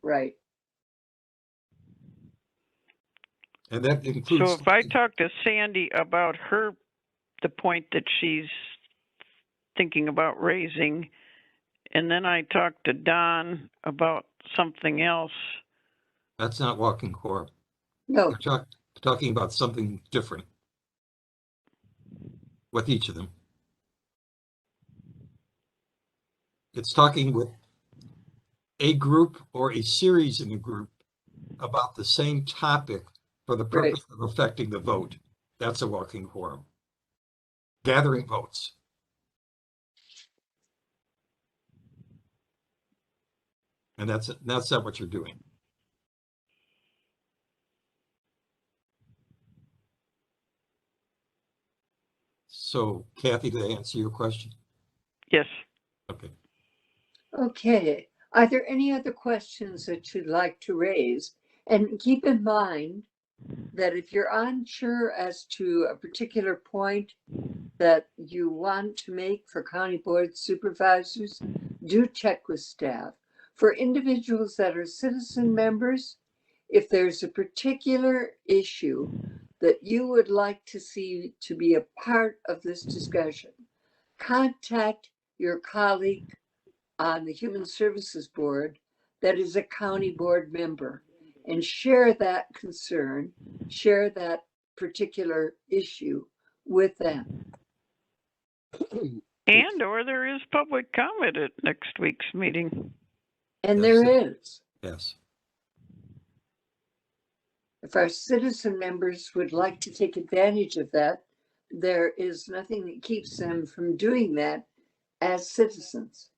Right. And that includes. So if I talk to Sandy about the point that she's thinking about raising, and then I talk to Don about something else. That's not walking quorum. No. We're talking about something different with each of them. It's talking with a group or a series in a group about the same topic for the purpose of affecting the vote. That's a walking quorum. Gathering votes. And that's not what you're doing. So, Kathy, did I answer your question? Yes. Okay. Okay. Are there any other questions that you'd like to raise? And keep in mind that if you're unsure as to a particular point that you want to make for county board supervisors, do check with staff. For individuals that are citizen members, if there's a particular issue that you would like to see to be a part of this discussion, contact your colleague on the Human Services Board that is a county board member and share that concern, share that particular issue with them. And or there is public comment at next week's meeting. And there is. Yes. If our citizen members would like to take advantage of that, there is nothing that keeps them from doing that as citizens.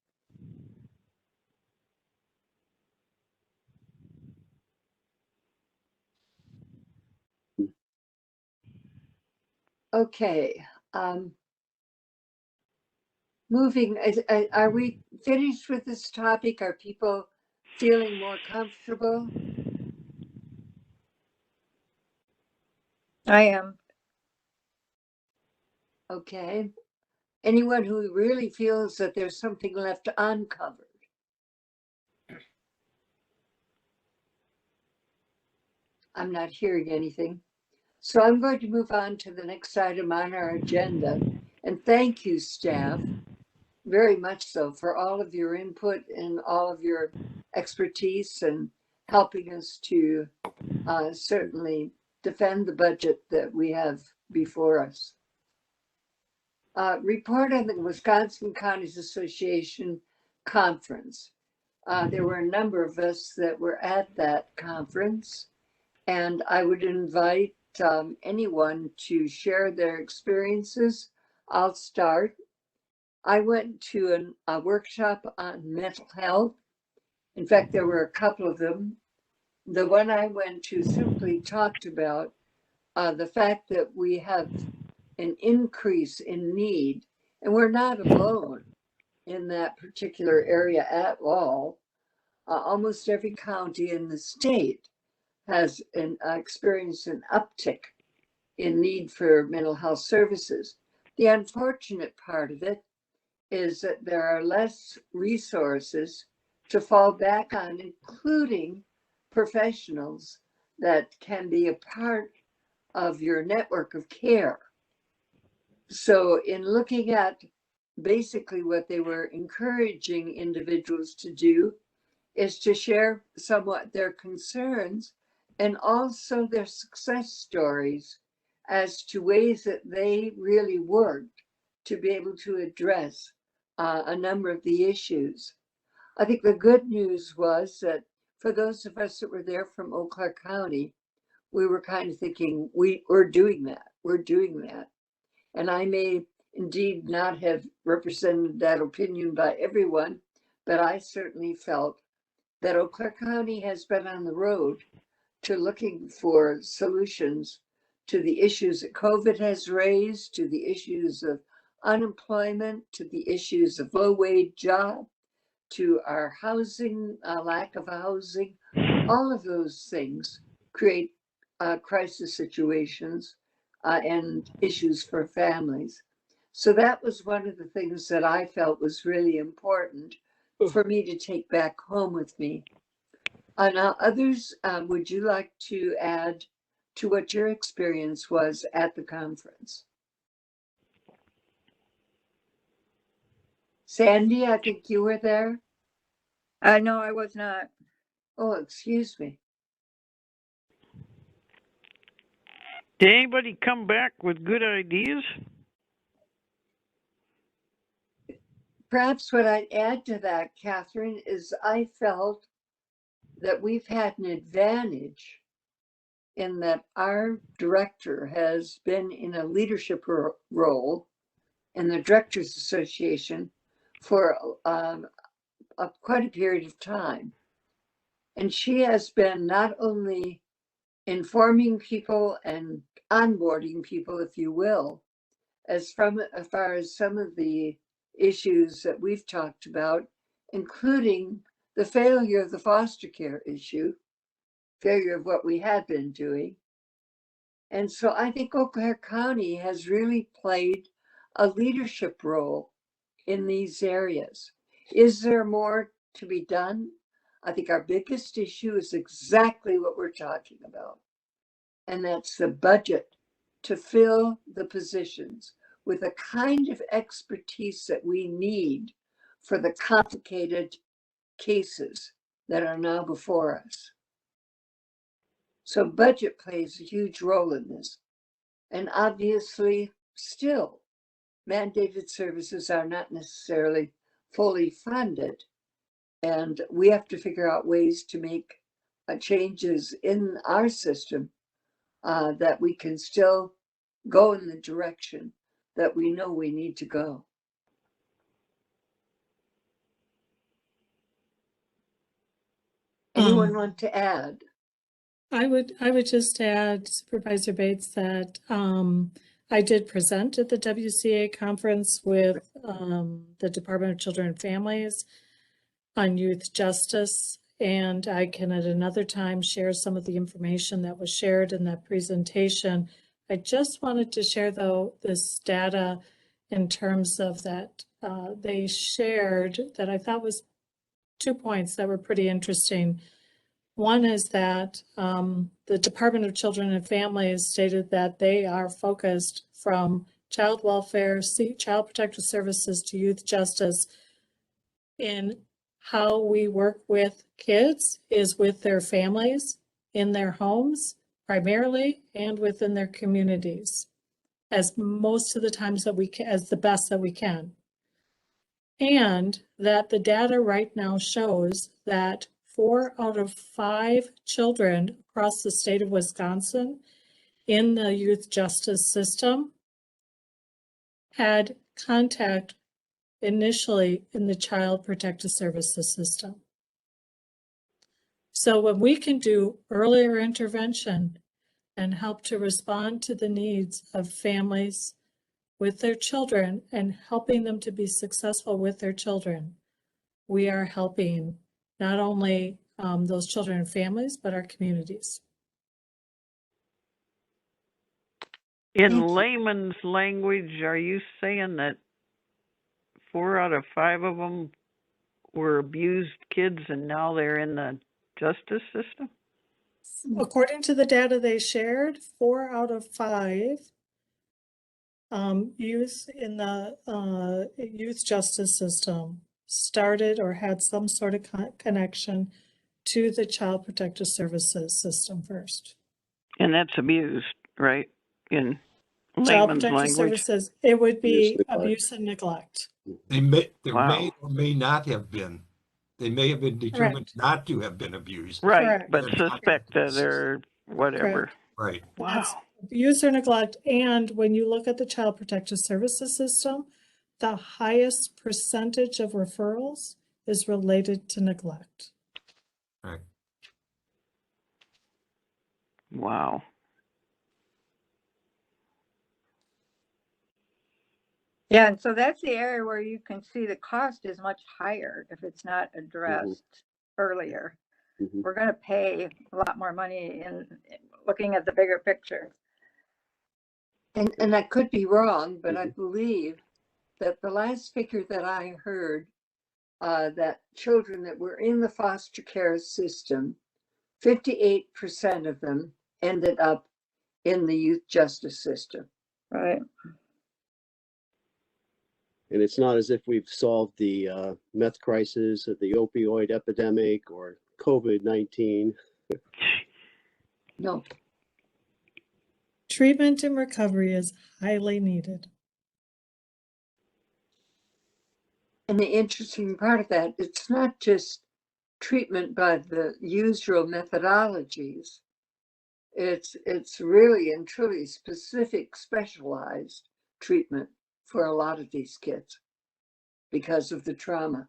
Okay. Moving, are we finished with this topic? Are people feeling more comfortable? I am. Okay. Anyone who really feels that there's something left uncovered? I'm not hearing anything. So I'm going to move on to the next item on our agenda. And thank you, staff, very much so, for all of your input and all of your expertise and helping us to certainly defend the budget that we have before us. Report on the Wisconsin Counties Association conference. There were a number of us that were at that conference, and I would invite anyone to share their experiences. I'll start. I went to a workshop on mental health. In fact, there were a couple of them. The one I went to simply talked about the fact that we have an increase in need, and we're not alone in that particular area at all. Almost every county in the state has experienced an uptick in need for mental health services. The unfortunate part of it is that there are less resources to fall back on, including professionals that can be a part of your network of care. So in looking at basically what they were encouraging individuals to do is to share somewhat their concerns and also their success stories as to ways that they really worked to be able to address a number of the issues. I think the good news was that for those of us that were there from Eau Claire County, we were kind of thinking, we're doing that. And I may indeed not have represented that opinion by everyone, but I certainly felt that Eau Claire County has been on the road to looking for solutions to the issues that COVID has raised, to the issues of unemployment, to the issues of low-wage job, to our housing, lack of housing. All of those things create crisis situations and issues for families. So that was one of the things that I felt was really important for me to take back home with me. Now, others, would you like to add to what your experience was at the conference? Sandy, I think you were there. No, I was not. Oh, excuse me. Did anybody come back with good ideas? Perhaps what I'd add to that, Catherine, is I felt that we've had an advantage in that our director has been in a leadership role in the Directors Association for quite a period of time. And she has been not only informing people and onboarding people, if you will, as far as some of the issues that we've talked about, including the failure of the foster care issue, failure of what we had been doing. And so I think Eau Claire County has really played a leadership role in these areas. Is there more to be done? I think our biggest issue is exactly what we're talking about, and that's the budget to fill the positions with the kind of expertise that we need for the complicated cases that are now before us. So budget plays a huge role in this. And obviously, still, mandated services are not necessarily fully funded. And we have to figure out ways to make changes in our system that we can still go in the direction that we know we need to go. Anyone want to add? I would just add, Supervisor Bates, that I did present at the WCA conference with the Department of Children and Families on youth justice, and I can at another time share some of the information that was shared in that presentation. I just wanted to share, though, this data in terms of that they shared that I thought was 2 points that were pretty interesting. One is that the Department of Children and Families stated that they are focused from child welfare, child protective services to youth justice in how we work with kids is with their families, in their homes primarily, and within their communities, as most of the times that we can, as the best that we can. And that the data right now shows that 4 out of 5 children across the state of Wisconsin in the youth justice system had contact initially in the child protective services system. So when we can do earlier intervention and help to respond to the needs of families with their children and helping them to be successful with their children, we are helping not only those children and families, but our communities. In layman's language, are you saying that 4 out of 5 of them were abused kids and now they're in the justice system? According to the data they shared, 4 out of 5 youth in the youth justice system started or had some sort of connection to the Child Protective Services system first. And that's abused, right? In Child layman's Protective language. Services, it would be Abuse, neglect. abuse and neglect. There may Wow. or may not have been. They may have been determined not to have been abused. Right, Correct. but They're not suspected abused. or whatever. Right. That's Wow. abuse or neglect. And when you look at the Child Protective Services system, the highest percentage of referrals is related to neglect. Right. Wow. Yeah, and so that's the area where you can see the cost is much higher if it's not addressed earlier. Mhm. We're going to pay a lot more money in looking at the bigger picture. And I could be wrong, but I believe that the last figure that I heard, that children that were in the foster care system, 58% of them ended up in the youth justice system. Right. And it's not as if we've solved the meth crisis or the opioid epidemic or COVID-19. No. Treatment and recovery is highly needed. And the interesting part of that, it's not just treatment by the usual methodologies. It's really and truly specific, specialized treatment for a lot of these kids because of the trauma.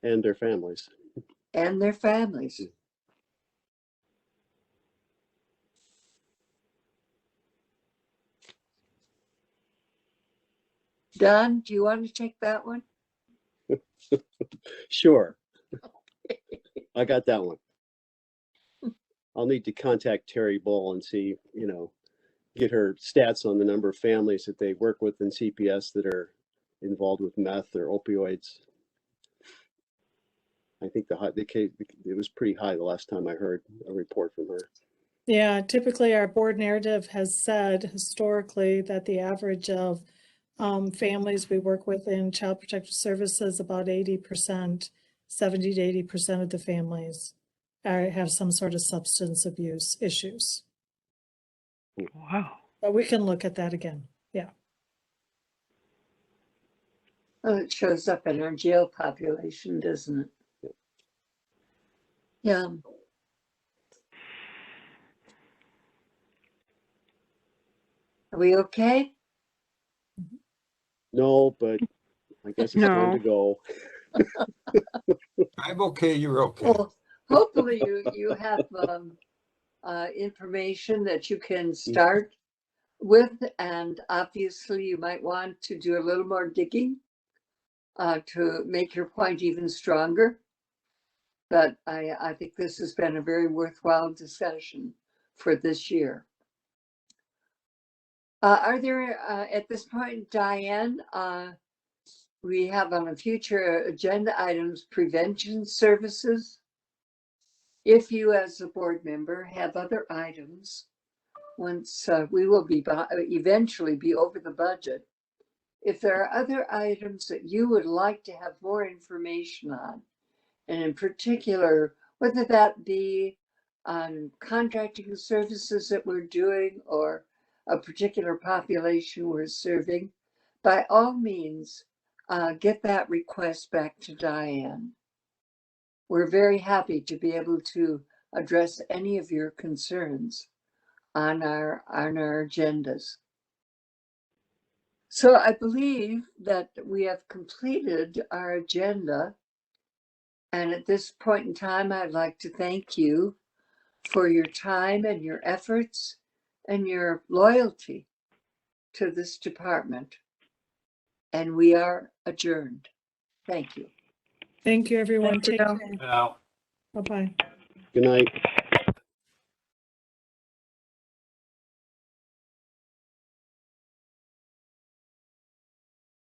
And their families. And their families. Don, do you want to take that one? Sure. I got that one. I'll need to contact Terry Bull and see, get her stats on the number of families that they work with in CPS that are involved with meth or opioids. I think it was pretty high the last time I heard a report from her. Yeah, typically our board narrative has said historically that the average of families we work with in Child Protective Services, about 80%, 70 to 80% of the families have some sort of substance abuse issues. Wow. But we can look at that again. Yeah. Well, it shows up in our jail population, doesn't it? Yeah. Are we okay? No, but I guess it's time to go. I'm okay, you're okay. Well, hopefully you have information that you can start with, and obviously you might want to do a little more digging to make your point even stronger. But I think this has been a very worthwhile discussion for this year. Are there, at this point, Diane, we have on a future agenda items, prevention services. If you as a board member have other items, once we will be eventually be over the budget, if there are other items that you would like to have more information on, and in particular, whether that be on contracting services that we're doing or a particular population we're serving, by all means, get that request back to Diane. We're very happy to be able to address any of your concerns on our agendas. So I believe that we have completed our agenda. And at this point in time, I'd like to thank you for your time and your efforts and your loyalty to this department. And we are adjourned. Thank you. Thank you, everyone. Thank you. Take care. Now. Bye-bye. Good night.